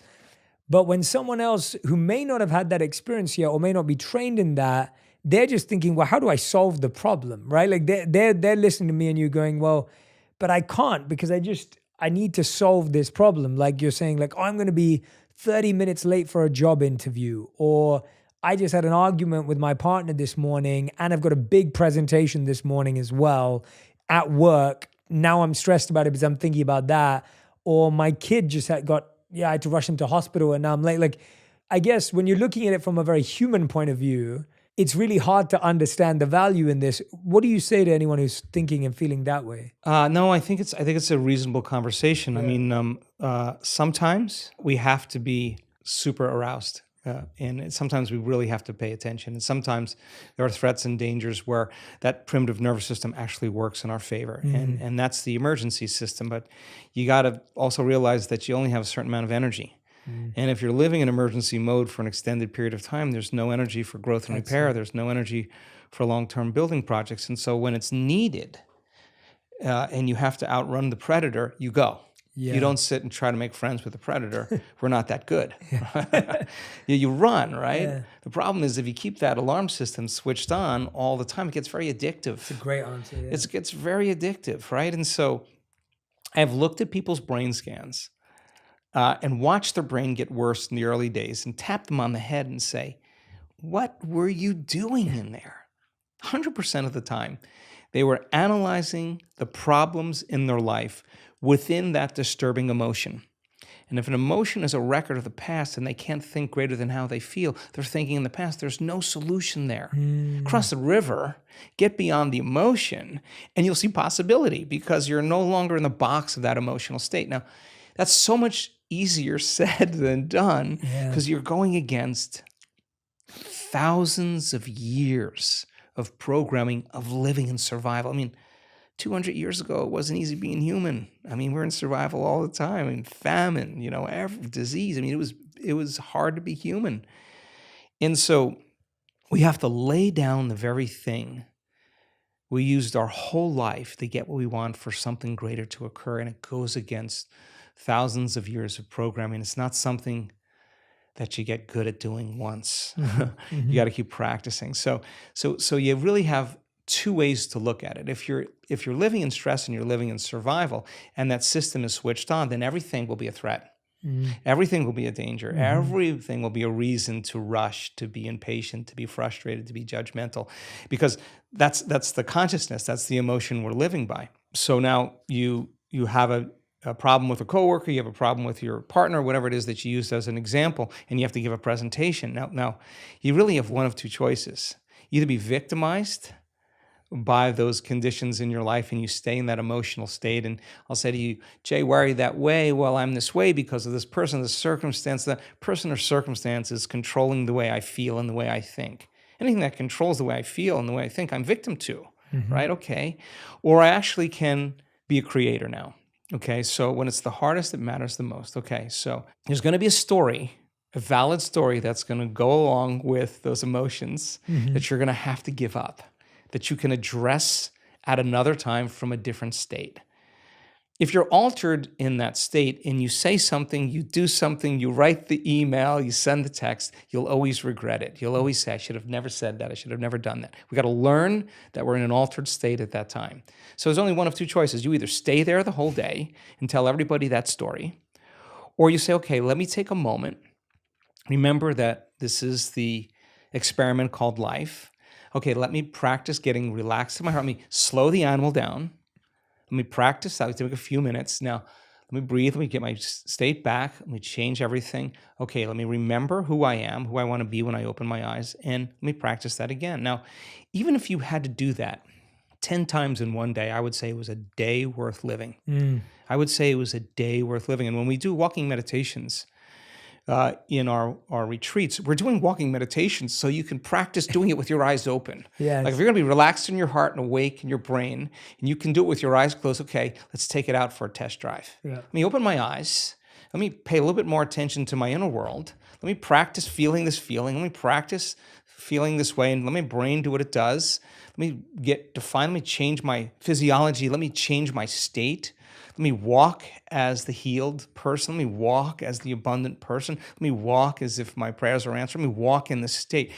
But when someone else who may not have had that experience yet or may not be trained in that, they're just thinking, well, how do I solve the problem, right? Like they're listening to me and you going, well, but I can't because I need to solve this problem. Like you're saying, like, oh, I'm going to be 30 minutes late for a job interview, or I just had an argument with my partner this morning and I've got a big presentation this morning as well at work. Now I'm stressed about it because I'm thinking about that. Or my kid just I had to rush him to hospital and now I'm late. Like, I guess when you're looking at it from a very human point of view, it's really hard to understand the value in this. What do you say to anyone who's thinking and feeling that way? No, I think it's a reasonable conversation. I mean, sometimes we have to be super aroused, and sometimes we really have to pay attention. And sometimes there are threats and dangers where that primitive nervous system actually works in our favor, and that's the emergency system. But you got to also realize that you only have a certain amount of energy. And if you're living in emergency mode for an extended period of time, there's no energy for growth and repair. There's no energy for long-term building projects. And so when it's needed, and you have to outrun the predator, you go. Yeah. You don't sit and try to make friends with the predator. We're not that good. You run, right? Yeah. The problem is if you keep that alarm system switched on all the time, it gets very addictive. It's a great answer. Yeah. It gets very addictive, right? And so I've looked at people's brain scans and watched their brain get worse in the early days and tap them on the head and say, what were you doing in there? 100% of the time, they were analyzing the problems in their life within that disturbing emotion. And if an emotion is a record of the past and they can't think greater than how they feel, they're thinking in the past, there's no solution there. Cross the river, get beyond the emotion, and you'll see possibility because you're no longer in the box of that emotional state. Now, that's so much easier said than done because you're going against thousands of years of programming of living in survival. I mean, 200 years ago, it wasn't easy being human. I mean, we're in survival all the time. I mean, famine, every disease. I mean, it was hard to be human. And so we have to lay down the very thing we used our whole life to get what we want for something greater to occur. And it goes against thousands of years of programming. It's not something that you get good at doing once. You got to keep practicing. So you really have two ways to look at it. If you're living in stress and you're living in survival and that system is switched on, then everything will be a threat. Everything will be a danger. Everything will be a reason to rush, to be impatient, to be frustrated, to be judgmental, because that's the consciousness, that's the emotion we're living by. So now you have a problem with a coworker, you have a problem with your partner, whatever it is that you used as an example, and you have to give a presentation. Now you really have one of two choices. Either be victimized by those conditions in your life and you stay in that emotional state. And I'll say to you, Jay, why are you that way? Well, I'm this way because of this person, this circumstance. That person or circumstance is controlling the way I feel and the way I think. Anything that controls the way I feel and the way I think, I'm victim to, right? Okay. Or I actually can be a creator now. Okay, so when it's the hardest, it matters the most. Okay, so there's going to be a story, a valid story that's going to go along with those emotions that you're going to have to give up, that you can address at another time from a different state. If you're altered in that state and you say something, you do something, you write the email, you send the text, you'll always regret it. You'll always say, I should have never said that. I should have never done that. We got to learn that we're in an altered state at that time. So there's only one of two choices. You either stay there the whole day and tell everybody that story, or you say, okay, let me take a moment. Remember that this is the experiment called life. Okay, let me practice getting relaxed in my heart. Let me slow the animal down. Let me practice that. Take a few minutes. Now, let me breathe. Let me get my state back. Let me change everything. Okay, let me remember who I am, who I want to be when I open my eyes, and let me practice that again. Now, even if you had to do that 10 times in one day, I would say it was a day worth living. I would say it was a day worth living. And when we do walking meditations, in our retreats, we're doing walking meditations so you can practice doing it with your eyes open. Yes. Like if you're going to be relaxed in your heart and awake in your brain, and you can do it with your eyes closed, okay, let's take it out for a test drive. Let me open my eyes. Let me pay a little bit more attention to my inner world. Let me practice feeling this feeling. Let me practice feeling this way, and let my brain do what it does. Let me get defined. Let me change my physiology. Let me change my state. Let me walk as the healed person. Let me walk as the abundant person. Let me walk as if my prayers are answered. Let me walk in this state.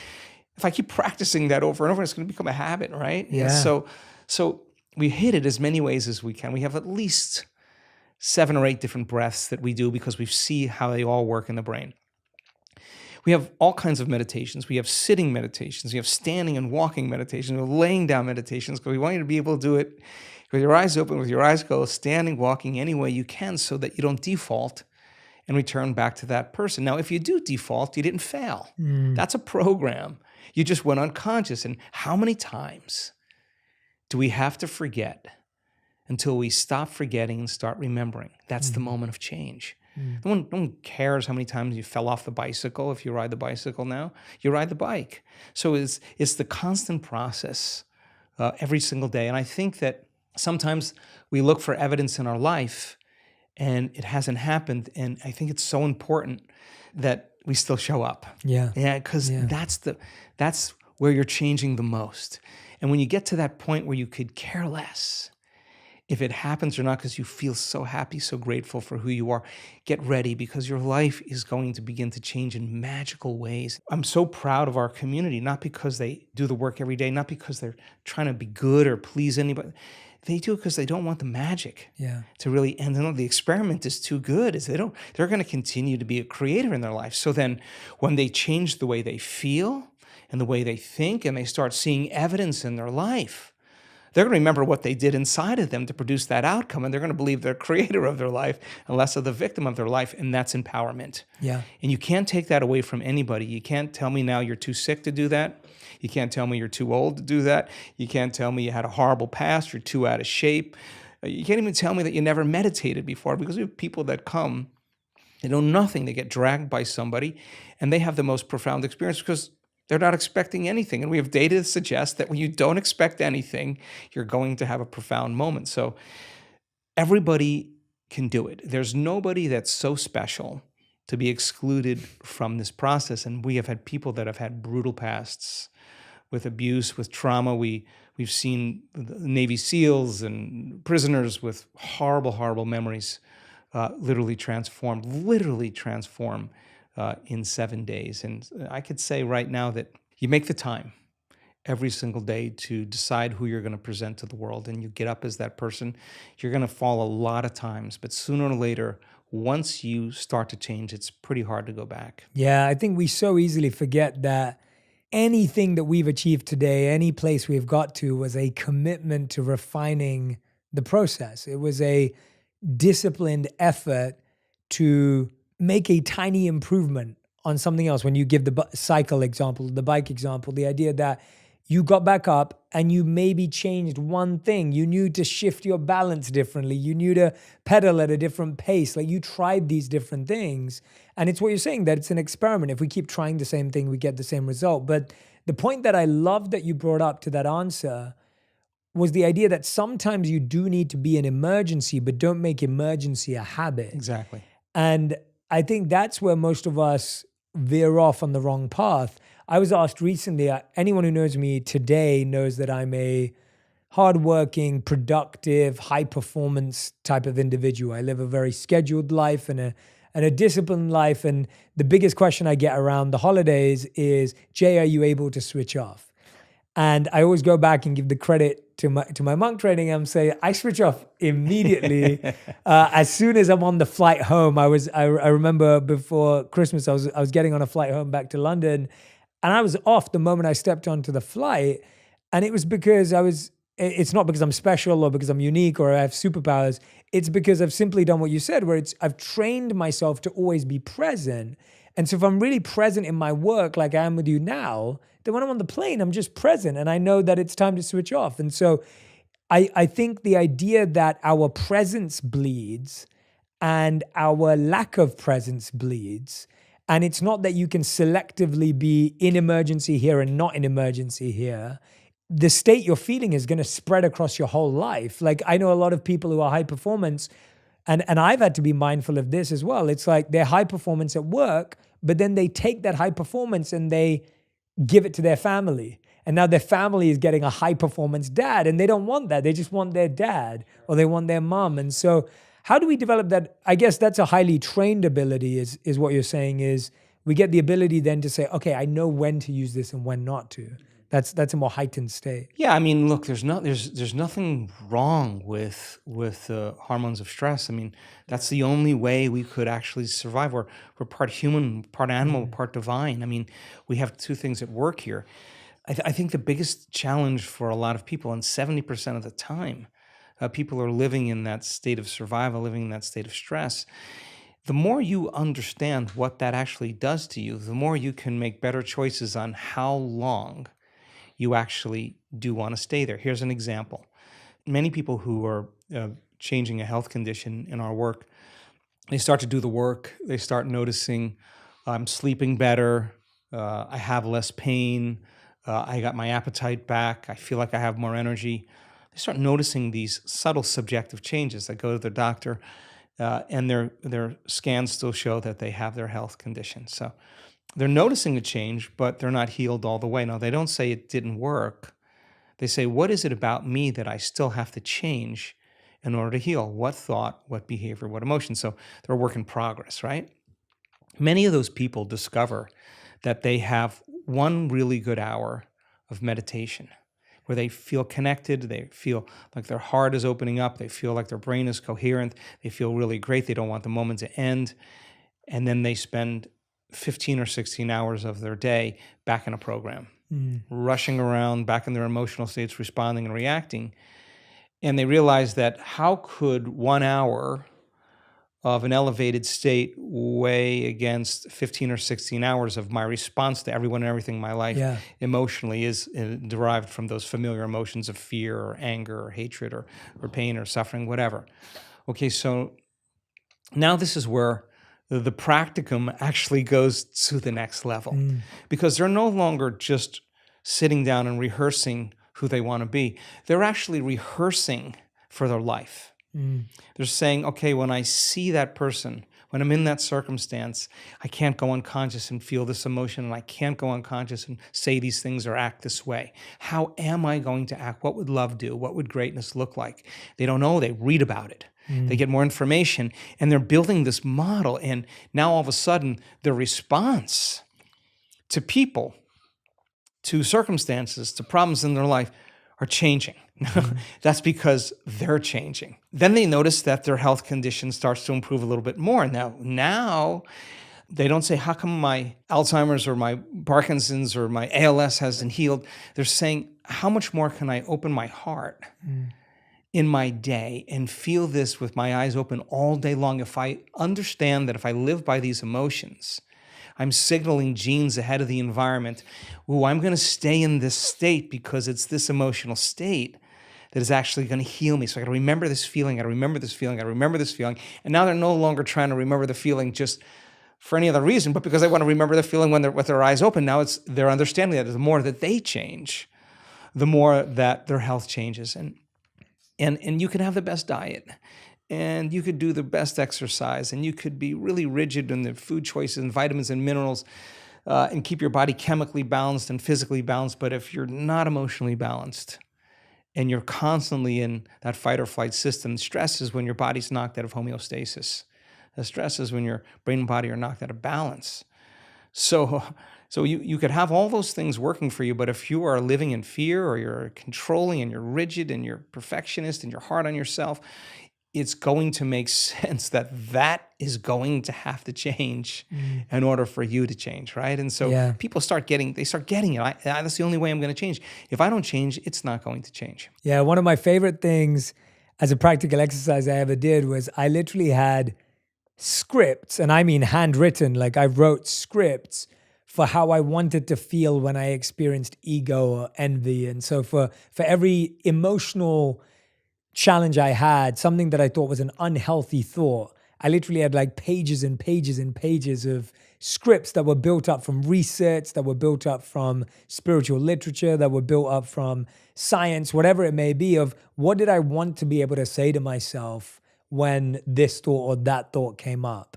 If I keep practicing that over and over, it's going to become a habit, right? Yeah. And so we hit it as many ways as we can. We have at least 7 or 8 different breaths that we do because we see how they all work in the brain. We have all kinds of meditations. We have sitting meditations. We have standing and walking meditations. We have laying down meditations because we want you to be able to do it with your eyes open, with your eyes closed, standing, walking any way you can so that you don't default and return back to that person. Now, if you do default, you didn't fail. That's a program. You just went unconscious. And how many times do we have to forget until we stop forgetting and start remembering? That's the moment of change. No one cares how many times you fell off the bicycle. If you ride the bicycle now, you ride the bike. So it's the constant process every single day. And I think that sometimes we look for evidence in our life and it hasn't happened. And I think it's so important that we still show up. Yeah. Yeah, because that's where you're changing the most. And when you get to that point where you could care less if it happens or not, because you feel so happy, so grateful for who you are, get ready, because your life is going to begin to change in magical ways. I'm so proud of our community, not because they do the work every day, not because they're trying to be good or please anybody. They do it because they don't want the magic to really end. The experiment is too good. They're going to continue to be a creator in their life. So then when they change the way they feel and the way they think, and they start seeing evidence in their life, they're going to remember what they did inside of them to produce that outcome, and they're going to believe they're creator of their life and less of the victim of their life, and that's empowerment. Yeah. And you can't take that away from anybody. You can't tell me now you're too sick to do that. You can't tell me you're too old to do that. You can't tell me you had a horrible past, you're too out of shape. You can't even tell me that you never meditated before, because we have people that come, they know nothing, they get dragged by somebody, and they have the most profound experience because they're not expecting anything. And we have data that suggests that when you don't expect anything, you're going to have a profound moment. So everybody can do it. There's nobody that's so special to be excluded from this process. And we have had people that have had brutal pasts with abuse, with trauma. We've seen Navy SEALs and prisoners with horrible, horrible memories literally transform in 7 days. And I could say right now that you make the time every single day to decide who you're going to present to the world, and you get up as that person. You're going to fall a lot of times, but sooner or later, once you start to change, it's pretty hard to go back. Yeah, I think we so easily forget that anything that we've achieved today, any place we've got to, was a commitment to refining the process. It was a disciplined effort to make a tiny improvement on something else. When you give the cycle example, the bike example, the idea that you got back up and you maybe changed one thing. You knew to shift your balance differently. You knew to pedal at a different pace. Like, you tried these different things. And it's what you're saying, that it's an experiment. If we keep trying the same thing, we get the same result. But the point that I love that you brought up to that answer was the idea that sometimes you do need to be an emergency, but don't make emergency a habit. Exactly. And I think that's where most of us veer off on the wrong path. I was asked recently, anyone who knows me today knows that I'm a hardworking, productive, high-performance type of individual. I live a very scheduled life and a disciplined life. And the biggest question I get around the holidays is, Jay, are you able to switch off? And I always go back and give the credit to my monk training. I'm saying I switch off immediately. As soon as I'm on the flight home, I remember before Christmas, I was getting on a flight home back to London, and I was off the moment I stepped onto the flight. And it was because it's not because I'm special or because I'm unique or I have superpowers. It's because I've simply done what you said, where I've trained myself to always be present. And so if I'm really present in my work, like I am with you now, then when I'm on the plane, I'm just present and I know that it's time to switch off. And so I think the idea that our presence bleeds and our lack of presence bleeds, and it's not that you can selectively be in emergency here and not in emergency here. The state you're feeling is going to spread across your whole life. Like, I know a lot of people who are high performance, and I've had to be mindful of this as well. It's like they're high performance at work, but then they take that high performance and they give it to their family. And now their family is getting a high performance dad, and they don't want that. They just want their dad, or they want their mom. And so how do we develop that? I guess that's a highly trained ability, is what you're saying, is we get the ability then to say, okay, I know when to use this and when not to. That's a more heightened state. Yeah, I mean, look, there's nothing wrong with hormones of stress. I mean, that's the only way we could actually survive. We're part human, part animal, part divine. I mean, we have two things at work here. I think the biggest challenge for a lot of people, and 70% of the time, people are living in that state of survival, living in that state of stress. The more you understand what that actually does to you, the more you can make better choices on how long you actually do want to stay there. Here's an example. Many people who are changing a health condition in our work, they start to do the work, they start noticing I'm sleeping better, I have less pain, I got my appetite back, I feel like I have more energy. They start noticing these subtle subjective changes. They go to their doctor, and their scans still show that they have their health condition. So they're noticing a change, but they're not healed all the way. Now, they don't say it didn't work. They say, what is it about me that I still have to change in order to heal? What thought, what behavior, what emotion? So they're a work in progress, right? Many of those people discover that they have one really good hour of meditation where they feel connected, they feel like their heart is opening up, they feel like their brain is coherent, they feel really great, they don't want the moment to end, and then they spend 15 or 16 hours of their day back in a program, rushing around, back in their emotional states, responding and reacting. And they realize that how could 1 hour of an elevated state weigh against 15 or 16 hours of my response to everyone and everything in my life emotionally is derived from those familiar emotions of fear or anger or hatred or pain or suffering, whatever. Okay, so now this is where the practicum actually goes to the next level because they're no longer just sitting down and rehearsing who they want to be. They're actually rehearsing for their life. They're saying, okay, when I see that person, when I'm in that circumstance, I can't go unconscious and feel this emotion, and I can't go unconscious and say these things or act this way. How am I going to act? What would love do? What would greatness look like? They don't know. They read about it. They get more information, and they're building this model. And now all of a sudden, their response to people, to circumstances, to problems in their life are changing. That's because they're changing. Then they notice that their health condition starts to improve a little bit more. Now they don't say, how come my Alzheimer's or my Parkinson's or my ALS hasn't healed? They're saying, how much more can I open my heart in my day and feel this with my eyes open all day long? If I understand that if I live by these emotions, I'm signaling genes ahead of the environment. Ooh, I'm going to stay in this state because it's this emotional state that is actually going to heal me. So I got to remember this feeling. I got to remember this feeling. I got to remember this feeling. And now they're no longer trying to remember the feeling just for any other reason, but because they want to remember the feeling when they're with their eyes open. Now they're understanding that the more that they change, the more that their health changes. And you can have the best diet, and you could do the best exercise, and you could be really rigid in the food choices and vitamins and minerals, and keep your body chemically balanced and physically balanced. But if you're not emotionally balanced and you're constantly in that fight or flight system, stress is when your body's knocked out of homeostasis. The stress is when your brain and body are knocked out of balance. So you could have all those things working for you, but if you are living in fear or you're controlling and you're rigid and you're perfectionist and you're hard on yourself, it's going to make sense that is going to have to change in order for you to change, right? And so people start getting it. That's the only way I'm going to change. If I don't change, it's not going to change. Yeah, one of my favorite things as a practical exercise I ever did was I literally had scripts, and I mean handwritten, like I wrote scripts for how I wanted to feel when I experienced ego or envy. And so for every emotional challenge I had, something that I thought was an unhealthy thought, I literally had like pages and pages and pages of scripts that were built up from research, that were built up from spiritual literature, that were built up from science, whatever it may be, of what did I want to be able to say to myself when this thought or that thought came up.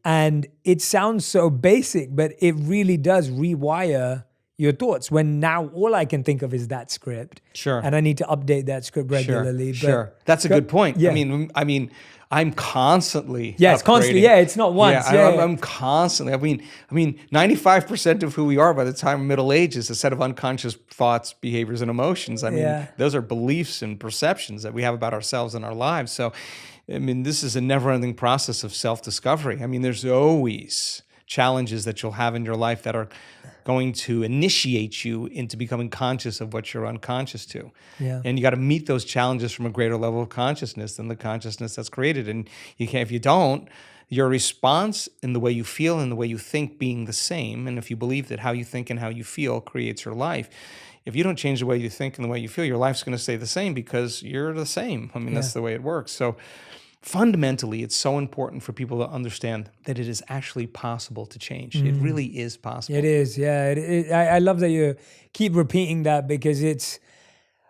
And it sounds so basic, but it really does rewire your thoughts when now all I can think of is that script. Sure. And I need to update that script regularly. Sure. That's a good point. Yeah. I mean, I'm constantly it's constantly. Yeah, it's not once. I'm constantly. I mean, 95% of who we are by the time of middle age is a set of unconscious thoughts, behaviors, and emotions. I mean, those are beliefs and perceptions that we have about ourselves and our lives. So, I mean, this is a never-ending process of self-discovery. I mean, there's always challenges that you'll have in your life that are going to initiate you into becoming conscious of what you're unconscious to. Yeah. And you got to meet those challenges from a greater level of consciousness than the consciousness that's created. And you can't, if you don't, your response and the way you feel and the way you think being the same, and if you believe that how you think and how you feel creates your life, if you don't change the way you think and the way you feel, your life's going to stay the same because you're the same. I mean, that's the way it works. So fundamentally, it's so important for people to understand that it is actually possible to change. It really is possible. It is, yeah. I love that you keep repeating that, because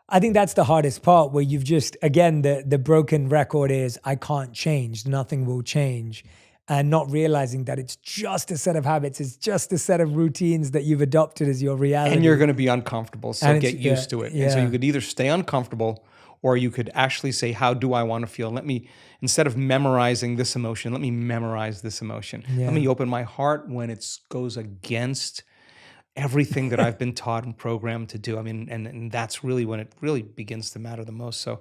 I think that's the hardest part, where you've just, again, the broken record is, I can't change, nothing will change. And not realizing that it's just a set of habits, it's just a set of routines that you've adopted as your reality. And you're going to be uncomfortable, so get used to it. Yeah. And so you could either stay uncomfortable, or you could actually say, how do I want to feel? Instead of memorizing this emotion, let me memorize this emotion. Let me open my heart when it goes against everything that I've been taught and programmed to do. I mean, and that's really when it really begins to matter the most. So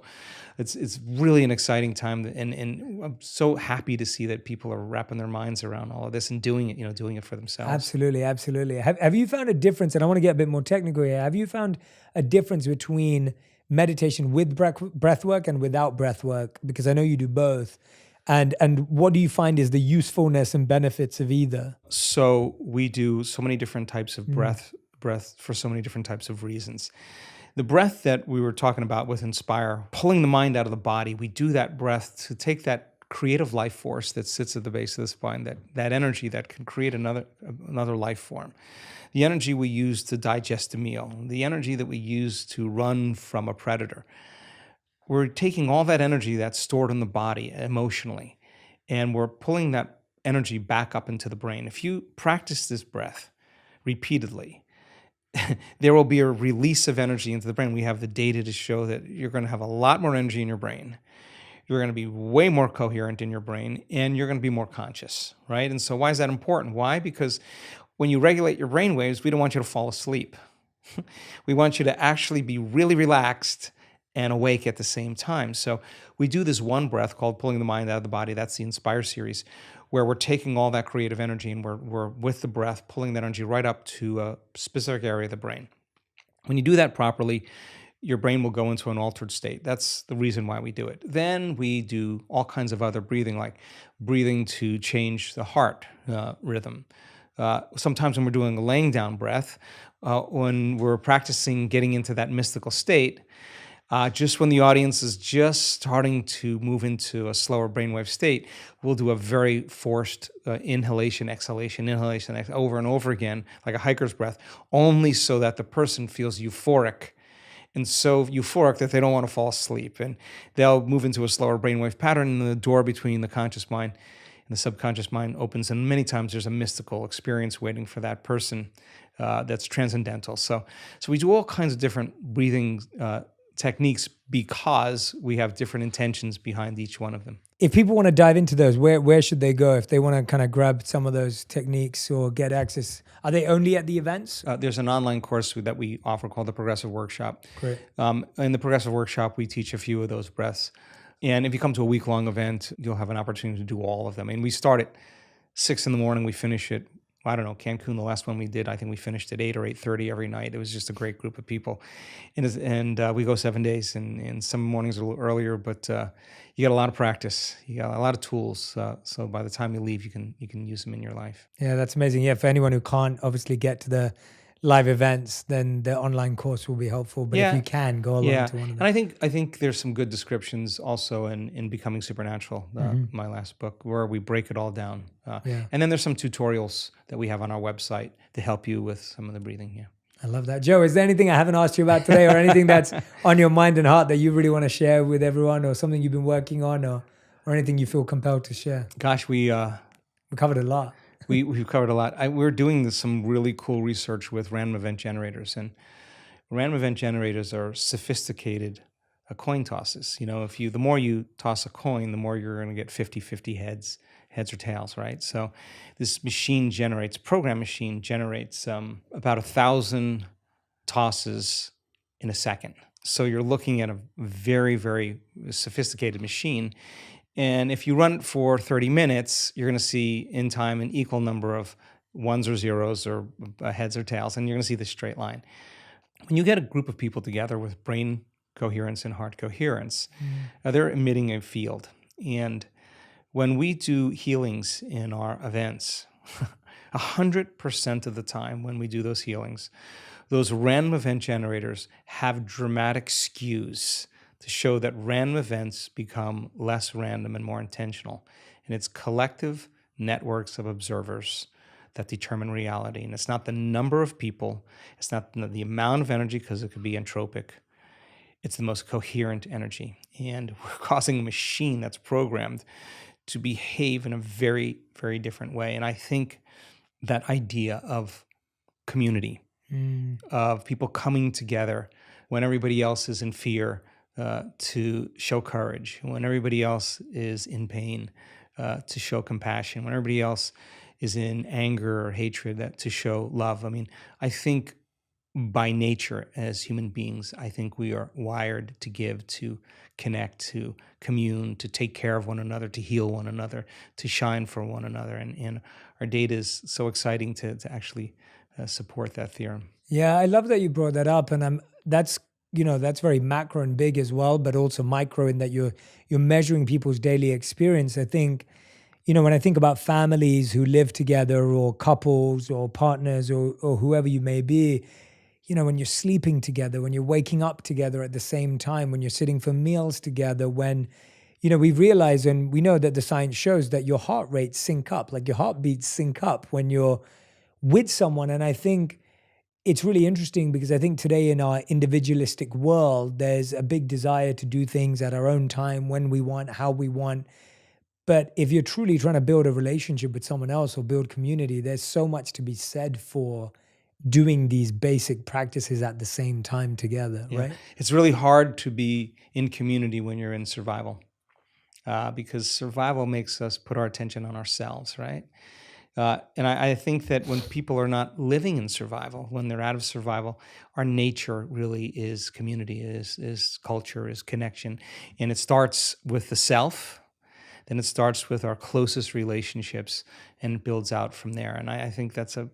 it's really an exciting time, and I'm so happy to see that people are wrapping their minds around all of this and doing it for themselves. Absolutely, absolutely. Have you found a difference, and I want to get a bit more technical here, have you found a difference between meditation with breath work and without breath work? Because I know you do both. And what do you find is the usefulness and benefits of either? So we do so many different types of breath for so many different types of reasons. The breath that we were talking about with Inspire, pulling the mind out of the body, we do that breath to take that creative life force that sits at the base of the spine, that energy that can create another life form. The energy we use to digest a meal, the energy that we use to run from a predator. We're taking all that energy that's stored in the body emotionally, and we're pulling that energy back up into the brain. If you practice this breath repeatedly, there will be a release of energy into the brain. We have the data to show that you're going to have a lot more energy in your brain. You're going to be way more coherent in your brain, and you're going to be more conscious, right? And so why is that important? Why? Because when you regulate your brain waves, we don't want you to fall asleep. We want you to actually be really relaxed and awake at the same time. So we do this one breath called pulling the mind out of the body. That's the Inspire series, where we're taking all that creative energy and we're with the breath, pulling that energy right up to a specific area of the brain. When you do that properly, your brain will go into an altered state. That's the reason why we do it. Then we do all kinds of other breathing, like breathing to change the heart rhythm. Sometimes when we're doing a laying down breath, when we're practicing getting into that mystical state, just when the audience is just starting to move into a slower brainwave state, we'll do a very forced inhalation, exhalation, over and over again, like a hiker's breath, only so that the person feels euphoric, and so euphoric that they don't want to fall asleep. And they'll move into a slower brainwave pattern, and the door between the conscious mind and the subconscious mind opens, and many times there's a mystical experience waiting for that person that's transcendental. So we do all kinds of different breathing techniques because we have different intentions behind each one of them. If people want to dive into those, where should they go if they want to kind of grab some of those techniques or get access? Are they only at the events? There's an online course that we offer called the Progressive Workshop. Great. In the Progressive Workshop, we teach a few of those breaths. And if you come to a week-long event, you'll have an opportunity to do all of them. And we start at 6 a.m, we finish at, I don't know, Cancun, the last one we did, I think we finished at 8 or 8:30 every night. It was just a great group of people. And we go 7 days, and some mornings a little earlier, but you got a lot of practice. You got a lot of tools. So by the time you leave, you can use them in your life. Yeah, that's amazing. Yeah, for anyone who can't obviously get to the live events, then the online course will be helpful. But if you can, go along to one of them. And I think there's some good descriptions also in Becoming Supernatural, my last book, where we break it all down. And then there's some tutorials that we have on our website to help you with some of the breathing. Yeah. I love that. Joe, is there anything I haven't asked you about today, or anything that's on your mind and heart that you really want to share with everyone, or something you've been working on, or anything you feel compelled to share? Gosh, we covered a lot. We've covered a lot. We're doing some really cool research with random event generators, and random event generators are sophisticated coin tosses. You know, the more you toss a coin, the more you're going to get 50-50 heads or tails, right? So this program machine generates about 1,000 tosses in a second. So you're looking at a very, very sophisticated machine. And if you run it for 30 minutes, you're going to see in time an equal number of ones or zeros or heads or tails, and you're going to see the straight line. When you get a group of people together with brain coherence and heart coherence, they're emitting a field. And When we do healings in our events, 100% of the time when we do those healings, those random event generators have dramatic skews to show that random events become less random and more intentional. And it's collective networks of observers that determine reality. And it's not the number of people, it's not the amount of energy, because it could be entropic. It's the most coherent energy. And we're causing a machine that's programmed to behave in a very, very different way. And I think that idea of community, of people coming together when everybody else is in fear, to show courage, when everybody else is in pain, to show compassion, when everybody else is in anger or hatred, that to show love. I mean, I think by nature as human beings, I think we are wired to give, to connect, to commune, to take care of one another, to heal one another, to shine for one another. And our data is so exciting to actually support that theorem. Yeah, I love that you brought that up, and that's very macro and big as well, but also micro in that you're measuring people's daily experience. I think, when I think about families who live together, or couples or partners or whoever you may be, when you're sleeping together, when you're waking up together at the same time, when you're sitting for meals together, when, we realize and we know that the science shows that your heart rates sync up, like your heartbeats sync up when you're with someone. And I think it's really interesting because I think today in our individualistic world, there's a big desire to do things at our own time, when we want, how we want. But if you're truly trying to build a relationship with someone else or build community, there's so much to be said for doing these basic practices at the same time together, right? It's really hard to be in community when you're in survival, because survival makes us put our attention on ourselves, right? And I think that when people are not living in survival, when they're out of survival, our nature really is community, is culture, is connection. And it starts with the self, then it starts with our closest relationships, and it builds out from there. And I think that's a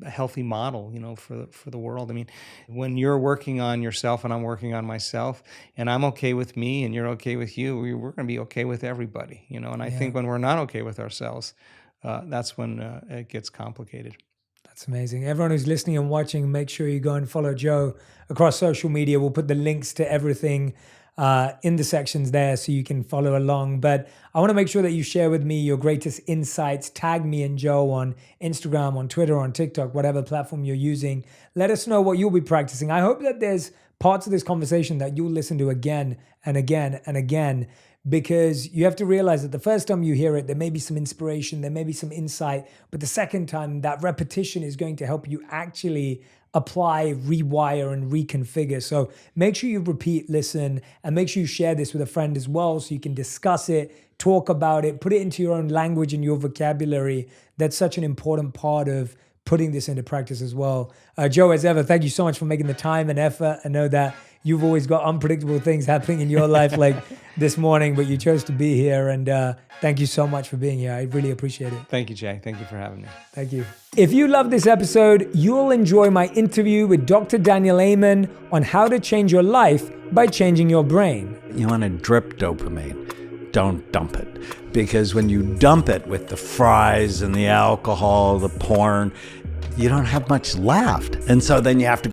healthy model, for the world. I mean, when you're working on yourself and I'm working on myself, and I'm okay with me and you're okay with you, we're going to be okay with everybody, And I think when we're not okay with ourselves, that's when it gets complicated. That's amazing. Everyone who's listening and watching, make sure you go and follow Joe across social media. We'll put the links to everything in the sections there so you can follow along. But I want to make sure that you share with me your greatest insights. Tag me and Joe on Instagram, on Twitter, on TikTok, whatever platform you're using. Let us know what you'll be practicing. I hope that there's parts of this conversation that you'll listen to again and again and again, because you have to realize that the first time you hear it, there may be some inspiration, there may be some insight, but the second time, that repetition is going to help you actually apply, rewire, and reconfigure. So make sure you repeat, listen, and make sure you share this with a friend as well so you can discuss it, talk about it, put it into your own language and your vocabulary. That's such an important part of putting this into practice as well. Joe, as ever, thank you so much for making the time and effort. I know that you've always got unpredictable things happening in your life like this morning, but you chose to be here. And thank you so much for being here. I really appreciate it. Thank you, Jay. Thank you for having me. Thank you. If you love this episode, you'll enjoy my interview with Dr. Daniel Amen on how to change your life by changing your brain. You want to drip dopamine. Don't dump it. Because when you dump it with the fries and the alcohol, the porn, you don't have much left. And so then you have to